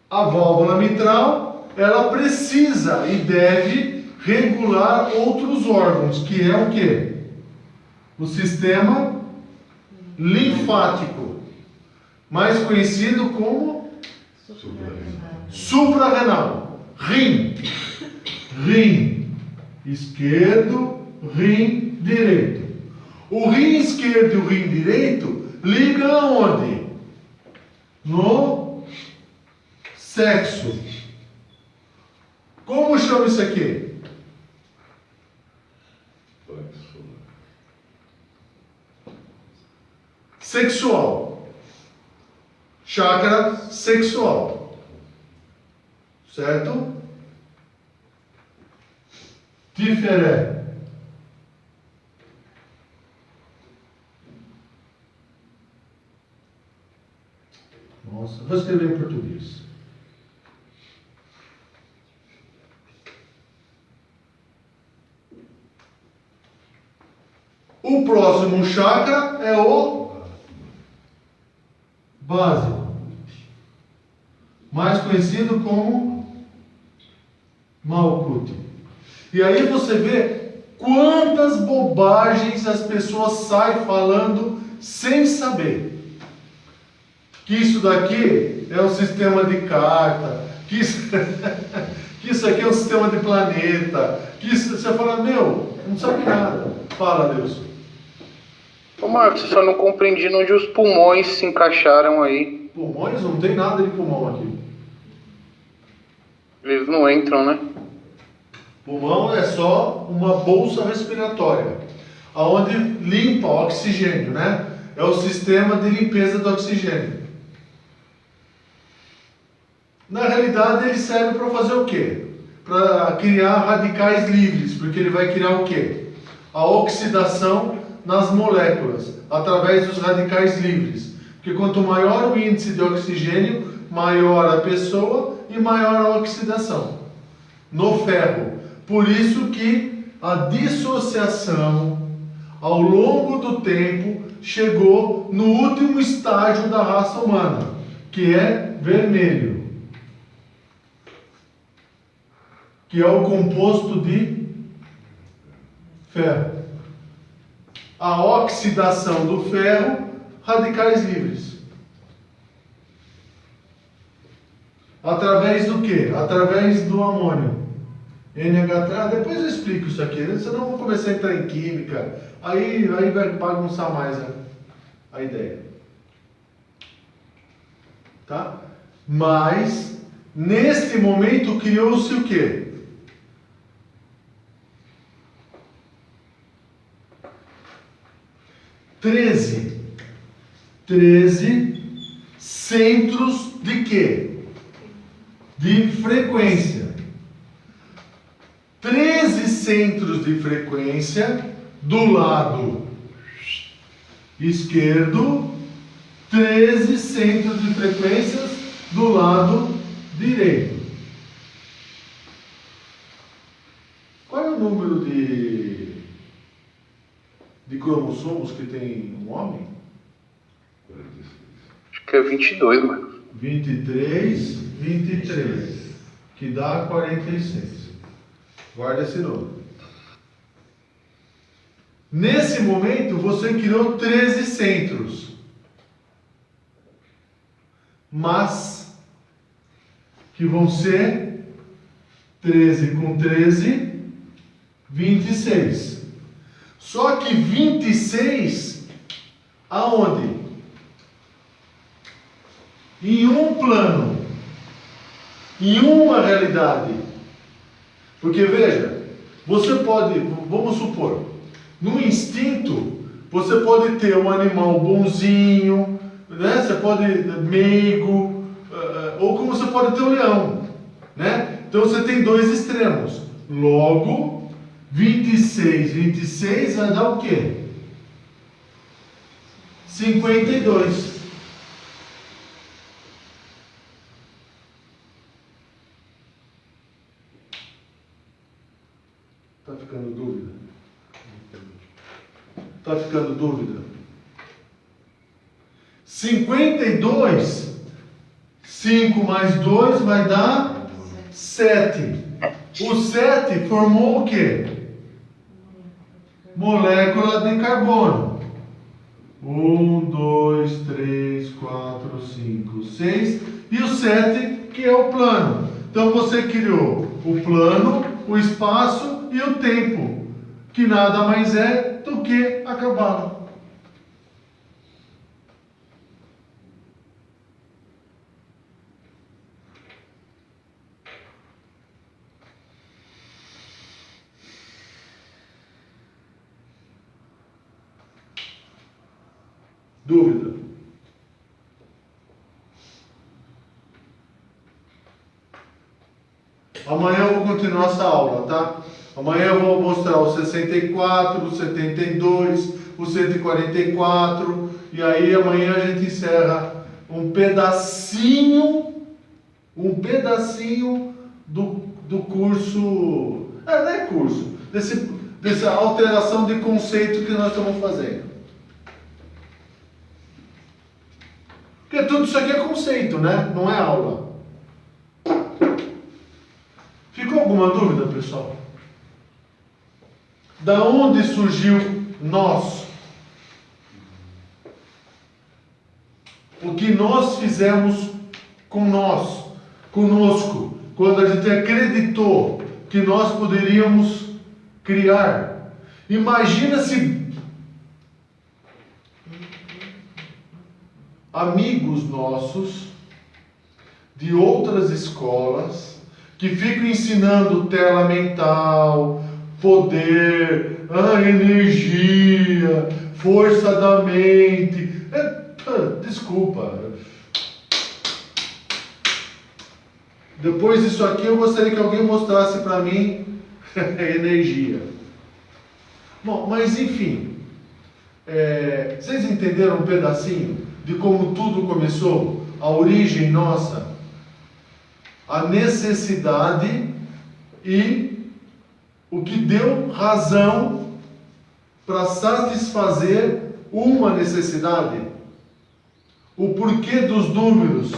A válvula mitral, ela precisa e deve regular outros órgãos, que é o quê? O sistema linfático, mais conhecido como suprarrenal. Rim esquerdo, rim direito. O rim esquerdo e o rim direito ligam aonde? No sexo. Como chama isso aqui? Sexual. Chakra sexual. Certo? Tiferet. Nossa, vou escrever em português. O próximo chakra é o básico, mais conhecido como Malkuth. E aí você vê quantas bobagens as pessoas saem falando sem saber. Que isso daqui é um sistema de carta, que isso aqui é um sistema de planeta, que isso, você fala, meu, não sabe nada. Fala, Deus. Ô Marcos, eu só não compreendi onde os pulmões se encaixaram aí. Pulmões? Não tem nada de pulmão aqui. Eles não entram, né? Pulmão é só uma bolsa respiratória, aonde limpa o oxigênio, né? É o sistema de limpeza do oxigênio. Na realidade, ele serve para fazer o quê? Para criar radicais livres, porque ele vai criar o quê? A oxidação nas moléculas, através dos radicais livres. Porque quanto maior o índice de oxigênio, maior a pessoa e maior a oxidação. No ferro. Por isso que a dissociação, ao longo do tempo, chegou no último estágio da raça humana, que é vermelho. Que é o composto de ferro. A oxidação do ferro, radicais livres. Através do quê? Através do amônio. NH3, depois eu explico isso aqui, senão eu vou começar a entrar em química, aí vai bagunçar mais a ideia. Tá? Mas, neste momento, criou-se o quê? Treze centros de quê? De frequência. 13 centros de frequência do lado esquerdo, 13 centros de frequências do lado direito. Qual é o número de cromossomos que tem um homem? Acho que é 22, mano. 23, que dá 46. Guarda esse número. Nesse momento, você criou 13 centros. Mas, que vão ser 13 com 13, 26. Só que 26, aonde? Em um plano, em uma realidade. Porque veja, você pode, vamos supor, no instinto, você pode ter um animal bonzinho, né? Você pode meigo, ou como você pode ter um leão, né? Então você tem dois extremos. Logo, 26 vai dar o quê? 52. Está ficando dúvida? Está ficando dúvida? 52, 5 mais 2 vai dar 7. O 7 formou o quê? Molécula de carbono. 1, 2, 3, 4, 5, 6. E o 7, que é o plano. Então você criou o plano, o espaço e o tempo, que nada mais é do que a cabala. Dúvida? Amanhã eu vou continuar essa aula, tá? Amanhã eu vou mostrar o 64, o 72, o 144, e aí amanhã a gente encerra um pedacinho do curso, não é curso, dessa alteração de conceito que nós estamos fazendo. Porque tudo isso aqui é conceito, né? Não é aula. Ficou alguma dúvida, pessoal? Da onde surgiu nós? O que nós fizemos conosco, quando a gente acreditou que nós poderíamos criar. Imagina se amigos nossos de outras escolas que ficam ensinando tela mental, poder, energia, força da mente. Desculpa. Depois disso aqui eu gostaria que alguém mostrasse para mim energia. Bom, mas enfim, vocês entenderam um pedacinho de como tudo começou? A origem nossa, a necessidade e o que deu razão para satisfazer uma necessidade. O porquê dos números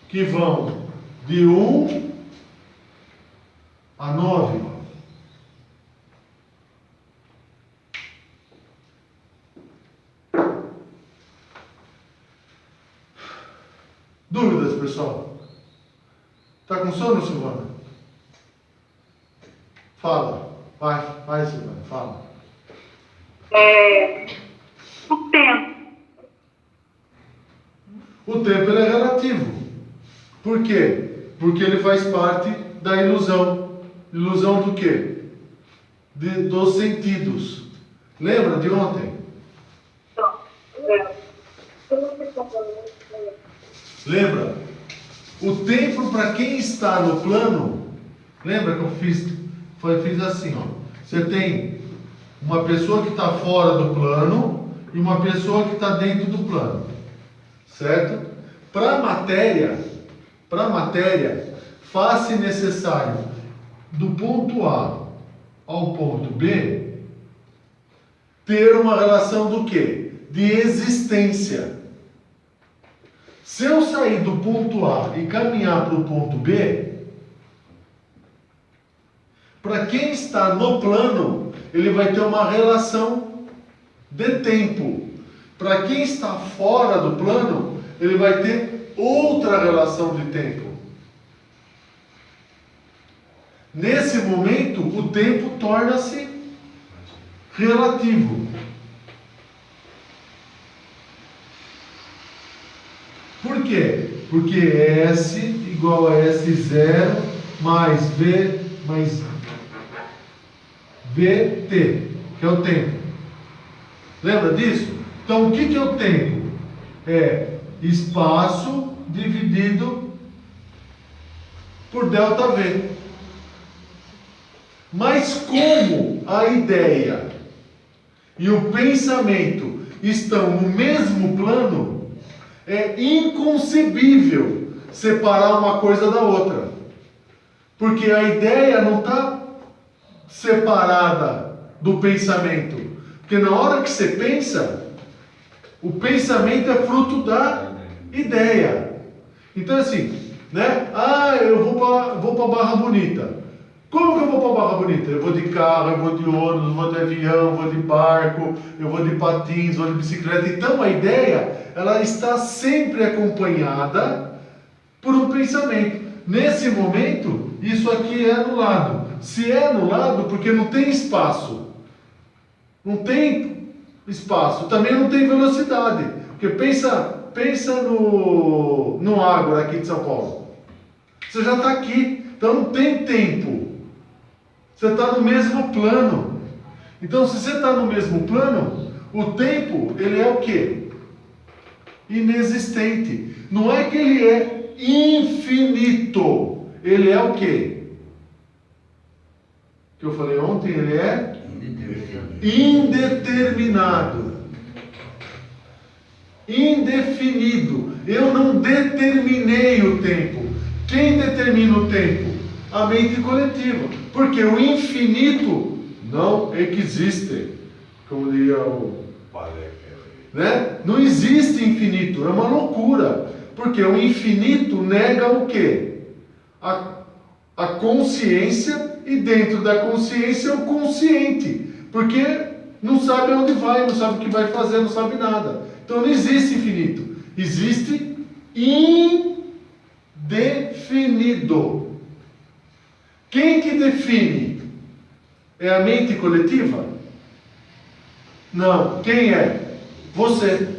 que vão de 1 a 9. Dúvidas, pessoal? Tá com sono, Silvana? Fala. Vai, Silvana, fala. O tempo. O tempo ele é relativo. Por quê? Porque ele faz parte da ilusão. Ilusão do quê? Dos sentidos. Lembra de ontem? Lembra? O tempo para quem está no plano, lembra que eu fiz assim, ó. Você tem uma pessoa que está fora do plano e uma pessoa que está dentro do plano, certo? Para a matéria, faz-se necessário do ponto A ao ponto B ter uma relação do quê? De existência. Se eu sair do ponto A e caminhar para o ponto B, para quem está no plano, ele vai ter uma relação de tempo. Para quem está fora do plano, ele vai ter outra relação de tempo. Nesse momento, o tempo torna-se relativo. Por quê? Porque S igual a S0 mais V mais VT, que é o tempo. Lembra disso? Então, o que é o tempo? É espaço dividido por ΔV. Mas como a ideia e o pensamento estão no mesmo plano, é inconcebível separar uma coisa da outra. Porque a ideia não está separada do pensamento. Porque na hora que você pensa, o pensamento é fruto da ideia. Então assim, né? Eu vou para Barra Bonita. Como que eu vou para Barra Bonita? Eu vou de carro, eu vou de ônibus, eu vou de avião, eu vou de barco, eu vou de patins, eu vou de bicicleta. Então a ideia, ela está sempre acompanhada por um pensamento. Nesse momento, isso aqui é anulado. Se é anulado, porque não tem espaço. Não tem espaço. Também não tem velocidade. Porque pensa no Ágora aqui de São Paulo. Você já está aqui. Então não tem tempo. Você está no mesmo plano. Então, se você está no mesmo plano, o tempo, ele é o quê? Inexistente. Não é que ele é infinito. Ele é o quê? Que eu falei ontem, ele é indeterminado. Indefinido. Eu não determinei o tempo. Quem determina o tempo? A mente coletiva. Porque o infinito não existe. Como diria o... né? Não existe infinito. É uma loucura. Porque o infinito nega o quê? A consciência, e dentro da consciência o consciente. Porque não sabe onde vai, não sabe o que vai fazer, não sabe nada. Então não existe infinito. Existe indefinido. Quem que define? É a mente coletiva? Não. Quem é? Você.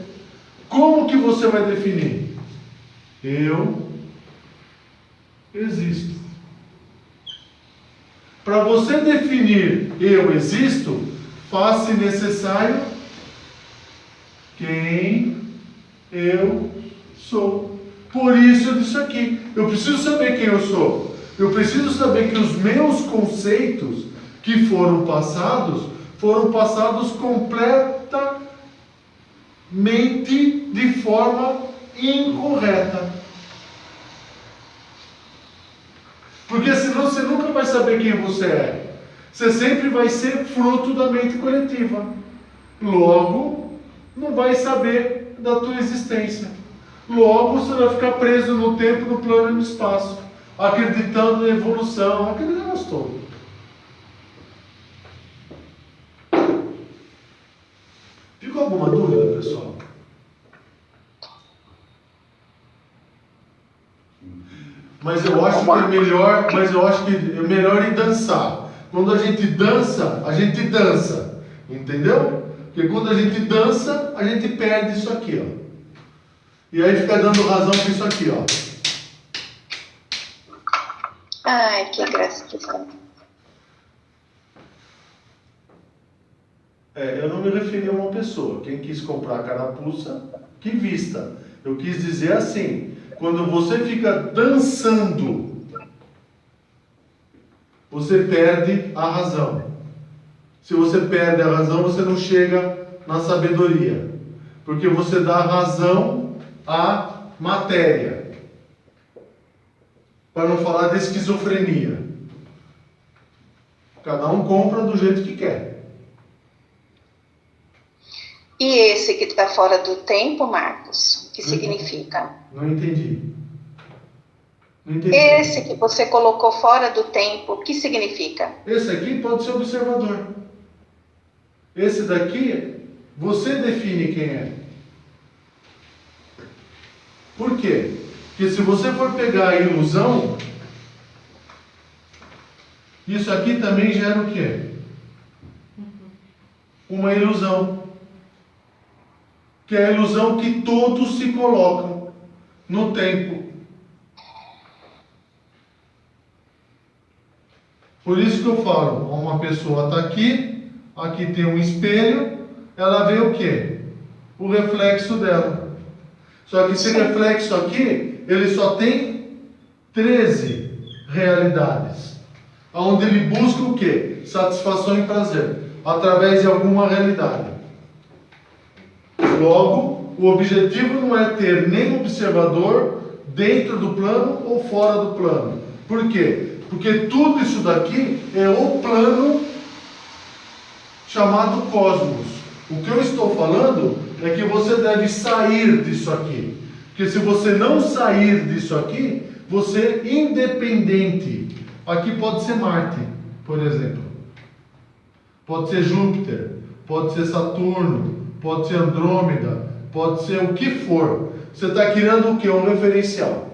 Como que você vai definir? Eu existo. Para você definir eu existo, faz-se necessário quem eu sou. Por isso eu disse aqui, eu preciso saber quem eu sou. Eu preciso saber que os meus conceitos que foram passados completamente de forma incorreta. Porque senão você nunca vai saber quem você é. Você sempre vai ser fruto da mente coletiva. Logo, não vai saber da tua existência. Logo, você vai ficar preso no tempo, no plano e no espaço, acreditando na evolução, aquele negócio todo. Ficou alguma dúvida, pessoal? Mas eu acho acho que é melhor, mas eu acho que é melhor ir dançar. Quando a gente dança, entendeu? Porque quando a gente dança, a gente perde isso aqui, ó. E aí fica dando razão para isso aqui, ó. Ai, que engraçado. Eu não me referi a uma pessoa. Quem quis comprar a carapuça, que vista. Eu quis dizer assim, quando você fica dançando, você perde a razão. Se você perde a razão, você não chega na sabedoria. Porque você dá razão à matéria. Para não falar de esquizofrenia. Cada um compra do jeito que quer. E esse que está fora do tempo, Marcos, o que significa? Não entendi. Não entendi. Esse que você colocou fora do tempo, o que significa? Esse aqui pode ser observador. Esse daqui, você define quem é. Por quê? Porque se você for pegar a ilusão, isso aqui também gera o quê? Uma ilusão. Que é a ilusão que todos se colocam no tempo. Por isso que eu falo, uma pessoa está aqui tem um espelho, ela vê o quê? O reflexo dela. Só que esse reflexo aqui, ele só tem 13 realidades. Onde ele busca o quê? Satisfação e prazer. Através de alguma realidade. Logo, o objetivo não é ter nem observador dentro do plano ou fora do plano. Por quê? Porque tudo isso daqui é o plano chamado cosmos. O que eu estou falando é que você deve sair disso aqui. Porque se você não sair disso aqui, você é independente. Aqui pode ser Marte, por exemplo. Pode ser Júpiter, pode ser Saturno, pode ser Andrômeda, pode ser o que for. Você está criando o que? Um referencial.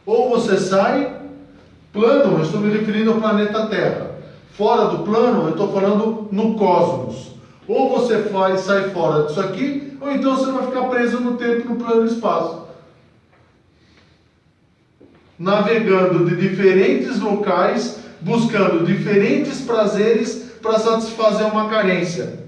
Ou você sai, plano, eu estou me referindo ao planeta Terra. Fora do plano, eu estou falando no cosmos. Ou você sai fora disso aqui, ou então você vai ficar preso no tempo, no plano e espaço. Navegando de diferentes locais, buscando diferentes prazeres para satisfazer uma carência.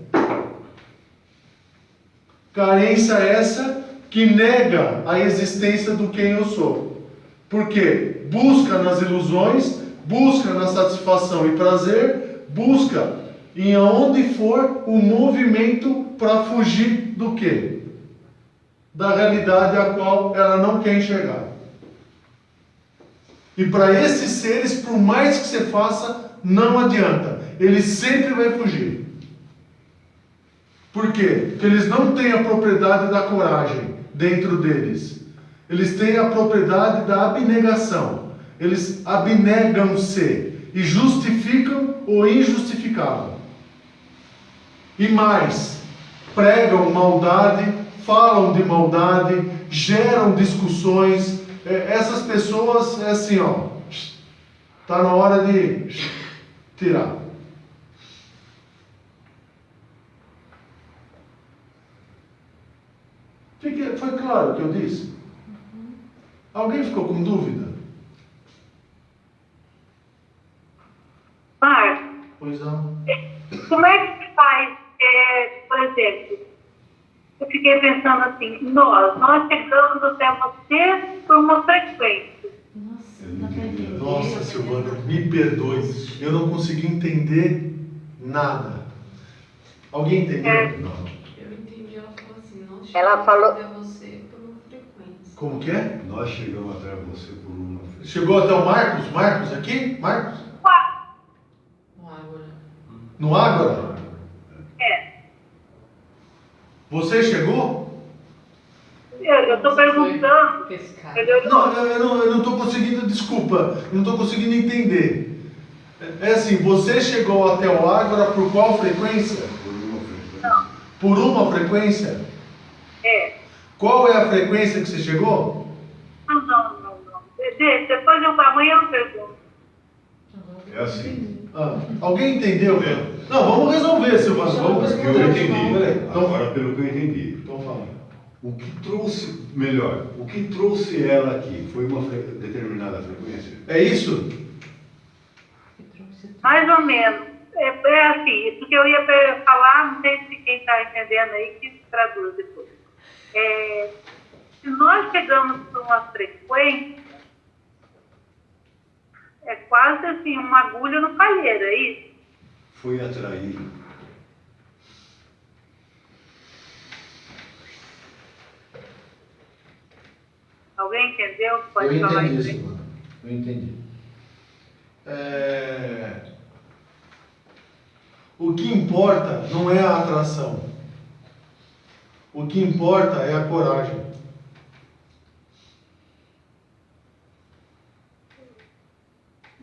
Carência essa que nega a existência do quem eu sou. Porque busca nas ilusões, busca na satisfação e prazer, busca em aonde for o movimento para fugir do quê? Da realidade a qual ela não quer enxergar. E para esses seres, por mais que você faça, não adianta. Ele sempre vai fugir. Por quê? Porque eles não têm a propriedade da coragem dentro deles. Eles têm a propriedade da abnegação. Eles abnegam-se e justificam o injustificável. E mais, pregam maldade, falam de maldade, geram discussões. Essas pessoas, é assim, ó, está na hora de tirar. Foi claro o que eu disse? Alguém ficou com dúvida? Marcos, Pois não. como é que faz, por exemplo, eu fiquei pensando assim, nós chegamos até você por uma frequência. Nossa, não acredito. Nossa, Silvana, me perdoe. Eu não consegui entender nada. Alguém entendeu? Não. Eu entendi, ela falou assim, não Ela chega falou- até você por uma frequência. Como que é? Nós chegamos até você por uma. Chegou até o Marcos? Marcos aqui? Marcos? No Ágora. No Ágora? É, Você chegou? eu estou perguntando, Pescar. Não, eu não estou conseguindo, desculpa, eu não estou conseguindo entender. É assim, você chegou até o Ágora por qual frequência? Por uma frequência. Por uma frequência? é, Qual é a frequência que você chegou? não, Gente, depois amanhã eu pergunto. É assim. Alguém entendeu? Não, vamos resolver, Silvana. Vamos Eu responder. entendi. Peraí, então, Agora, pelo que eu entendi. então fala. O que trouxe ela aqui foi uma determinada frequência? É isso? Mais ou menos. É assim, porque eu ia falar, não sei se quem está entendendo aí, que traduz depois. Se nós chegamos a uma frequência, é quase assim, uma agulha no palheiro, é isso? Foi atraído. Alguém entendeu? Eu Pode falar entendi, isso aí. Silvana. Eu entendi. O que importa não é a atração. O que importa é a coragem.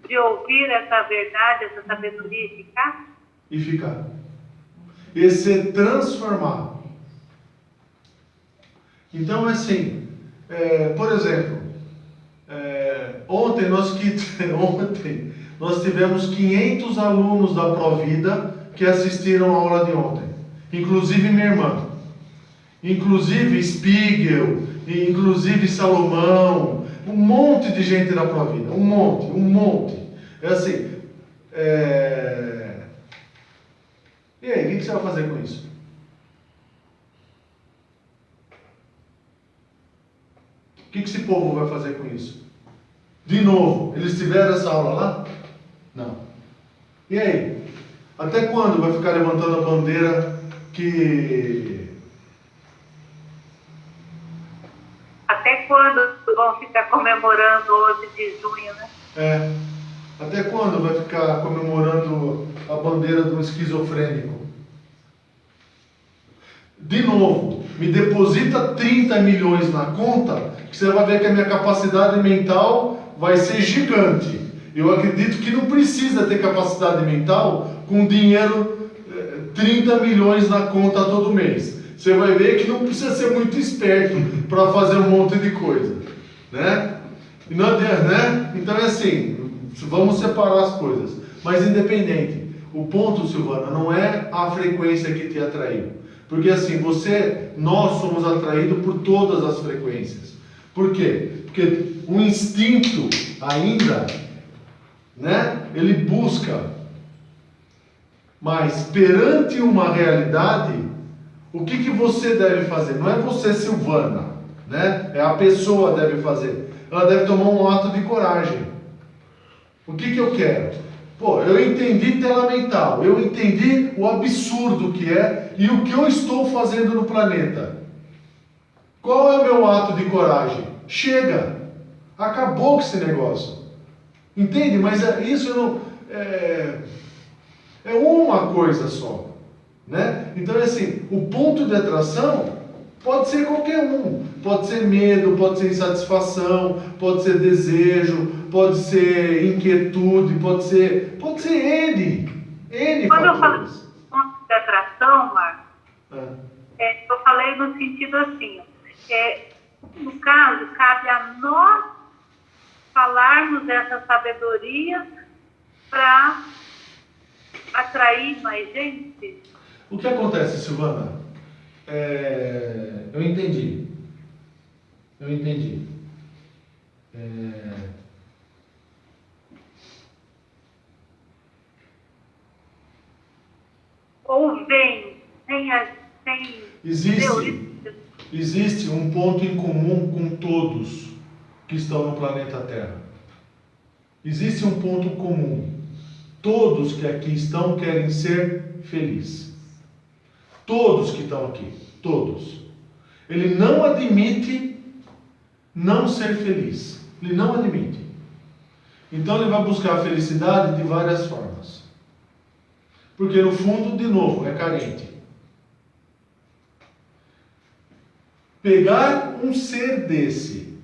De ouvir essa verdade, essa sabedoria e ficar? E ficar. E se transformar. Então, assim, por exemplo, ontem nós tivemos 500 alunos da Provida que assistiram a aula de ontem. Inclusive minha irmã. Inclusive Spiegel, inclusive Salomão, um monte de gente da Provida, um monte. É assim, E aí, o que você vai fazer com isso? O que esse povo vai fazer com isso? De novo, eles tiveram essa aula lá? Não. E aí? Até quando vai ficar levantando a bandeira que... Até quando vão ficar comemorando 11 de junho, né? Até quando vai ficar comemorando a bandeira de um esquizofrênico? De novo, me deposita 30 milhões na conta, que você vai ver que a minha capacidade mental vai ser gigante. Eu acredito que não precisa ter capacidade mental com dinheiro, 30 milhões na conta todo mês. Você vai ver que não precisa ser muito esperto para fazer um monte de coisa, né? E não adianta, né? Então é assim, vamos separar as coisas. Mas independente, o ponto, Silvana, não é a frequência que te atraiu. Porque assim, nós somos atraídos por todas as frequências. Por quê? Porque o instinto ainda, né? Ele busca. Mas perante uma realidade, o que você deve fazer? Não é você, Silvana, né? É a pessoa que deve fazer. Ela deve tomar um ato de coragem. O que eu quero? Eu entendi tela mental, eu entendi o absurdo que é e o que eu estou fazendo no planeta. Qual é o meu ato de coragem? Chega! Acabou com esse negócio. Entende? Mas isso não... É uma coisa só. Né? Então, assim, o ponto de atração pode ser qualquer um. Pode ser medo, pode ser insatisfação, pode ser desejo, pode ser inquietude, pode ser N Quando eu falei fatores. do ponto de atração, Marcos, eu falei no sentido assim, no caso, cabe a nós falarmos essa sabedoria para atrair mais gente. O que acontece, Silvana? Eu entendi. Ou vem sem Existe um ponto em comum com todos que estão no planeta Terra. Existe um ponto comum. Todos que aqui estão querem ser felizes. Todos que estão aqui. Todos. Ele não admite não ser feliz. Ele não admite. Então ele vai buscar a felicidade de várias formas. Porque no fundo, de novo, é carente. Pegar um ser desse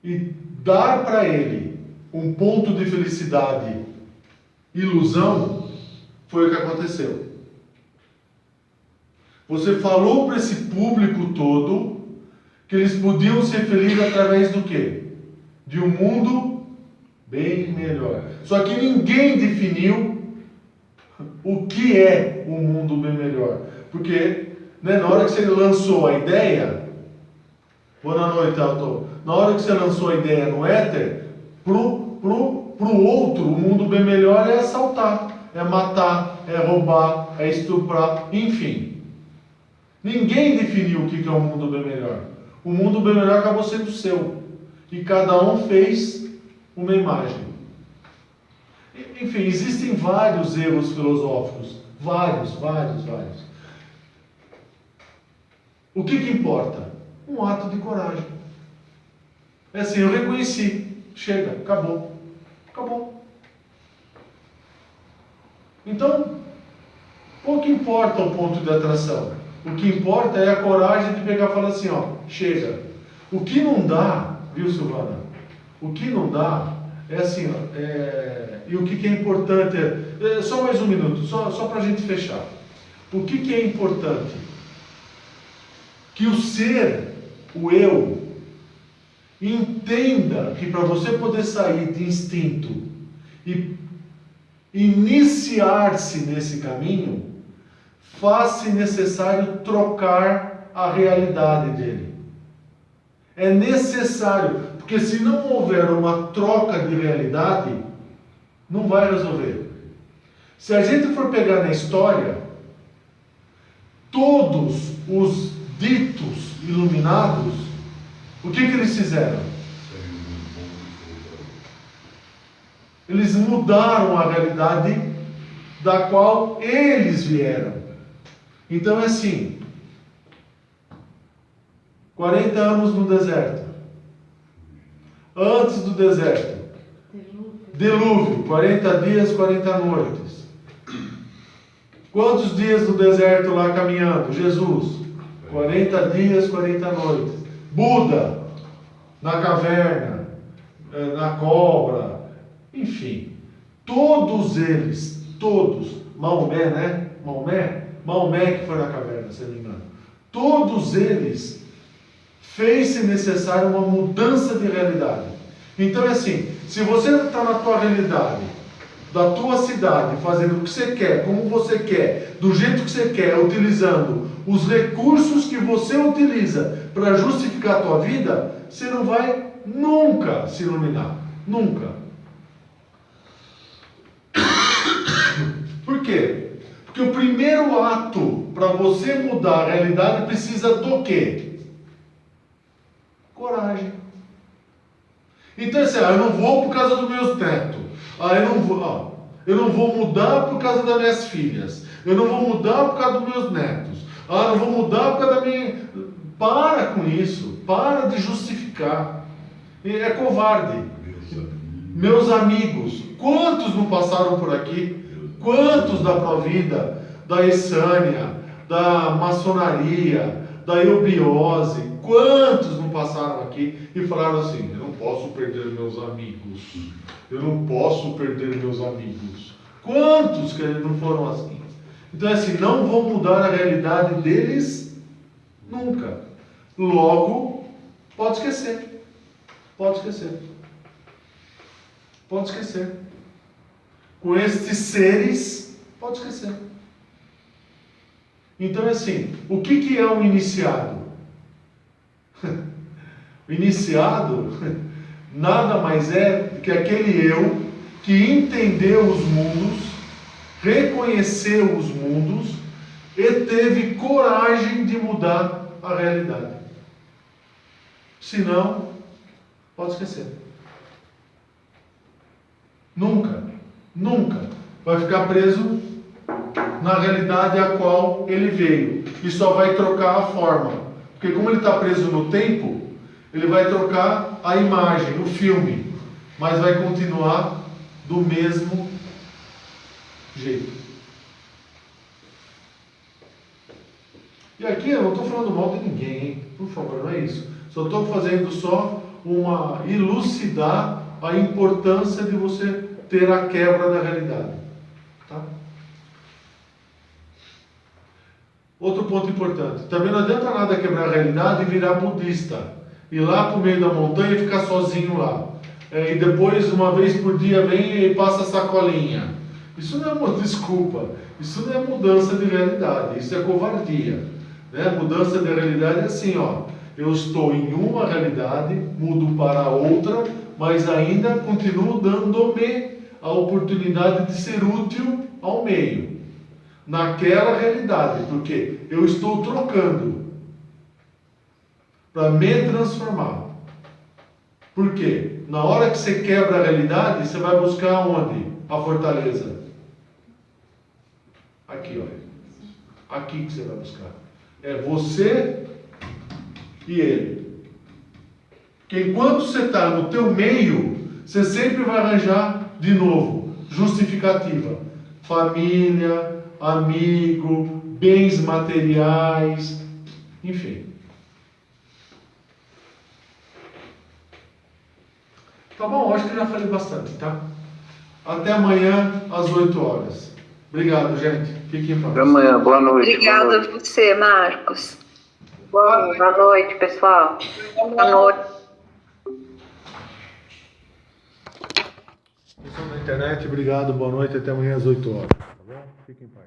e dar para ele um ponto de felicidade, ilusão, foi o que aconteceu. Você falou para esse público todo Que eles podiam ser felizes através do quê? De um mundo bem melhor. Só que ninguém definiu o que é um mundo bem melhor. Porque, né, na hora que você lançou a ideia, boa noite, Alto. Na hora que você lançou a ideia no éter, pro outro, o mundo bem melhor é assaltar, é matar, é roubar, é estuprar, enfim. Ninguém definiu o que é um mundo bem melhor. O mundo bem melhor acabou sendo seu. E cada um fez uma imagem. Enfim, existem vários erros filosóficos. Vários. O que importa? Um ato de coragem. É assim, eu reconheci. Chega, acabou. Então, pouco importa o ponto de atração. O que importa é a coragem de pegar e falar assim, ó, chega. O que não dá, viu, Silvana? O que não dá é assim, ó, e o que é importante só mais um minuto, só para a gente fechar. O que é importante? Que o ser, o eu, entenda que para você poder sair de instinto e iniciar-se nesse caminho, faz-se necessário trocar a realidade dele. É necessário, porque se não houver uma troca de realidade, não vai resolver. Se a gente for pegar na história, todos os ditos iluminados, o que eles fizeram? Eles mudaram a realidade da qual eles vieram. Então é assim, 40 anos no deserto. Antes do deserto, dilúvio, 40 dias, 40 noites. Quantos dias no deserto lá caminhando? Jesus, 40 dias, 40 noites. Buda, na caverna, na cobra, enfim. Todos eles, Maomé, né? Maomé que foi na caverna, se não me engano. Todos eles fez-se necessário uma mudança de realidade. Então é assim, se você está na tua realidade, da tua cidade, fazendo o que você quer, como você quer, do jeito que você quer, utilizando os recursos que você utiliza para justificar a tua vida, você não vai nunca se iluminar. Nunca. Por quê? Porque o primeiro ato para você mudar a realidade precisa do quê? Coragem. Então assim, eu não vou por causa dos meus netos. Eu não vou mudar por causa das minhas filhas. Eu não vou mudar por causa dos meus netos. Eu não vou mudar por causa da minha... Para com isso. Para de justificar. É covarde. Meus amigos, quantos não passaram por aqui? Quantos da Provida, da Essânia, da maçonaria, da eubiose, quantos não passaram aqui e falaram assim, eu não posso perder meus amigos, eu não posso perder meus amigos. Quantos que não foram assim? Então é assim, não vão mudar a realidade deles nunca. Logo, pode esquecer. Com estes seres, pode esquecer. Então é assim, o que é um iniciado? O iniciado nada mais é que aquele eu que entendeu os mundos, reconheceu os mundos e teve coragem de mudar a realidade. Senão, pode esquecer. Nunca vai ficar preso na realidade a qual ele veio e só vai trocar a forma, porque como ele está preso no tempo, ele vai trocar a imagem, o filme, mas vai continuar do mesmo jeito. E aqui eu não estou falando mal de ninguém, hein? Por favor, não é isso. Só estou fazendo uma elucidar a importância de você ter a quebra da realidade. Tá? Outro ponto importante. Também não adianta nada quebrar a realidade e virar budista. Ir lá para o meio da montanha e ficar sozinho lá. E depois, uma vez por dia, vem e passa a sacolinha. Isso não é uma desculpa. Isso não é mudança de realidade. Isso é covardia. Né? Mudança de realidade é assim, ó. Eu estou em uma realidade, mudo para outra, mas ainda continuo dando-me a oportunidade de ser útil ao meio. Naquela realidade, porque eu estou trocando para me transformar. Por quê? Na hora que você quebra a realidade, você vai buscar onde? A fortaleza. Aqui, olha. Aqui que você vai buscar. É você e ele. Porque enquanto você está no teu meio, você sempre vai arranjar de novo justificativa. Família, amigo, bens materiais, enfim. Tá bom, acho que já falei bastante, tá? Até amanhã às 8 horas. Obrigado, gente. Fiquem em paz. Até amanhã, boa noite. Obrigada a você, Marcos. Boa noite, pessoal. Boa noite. Pessoal da internet, obrigado, boa noite, até amanhã às 8 horas. Tá bom? Fiquem em paz.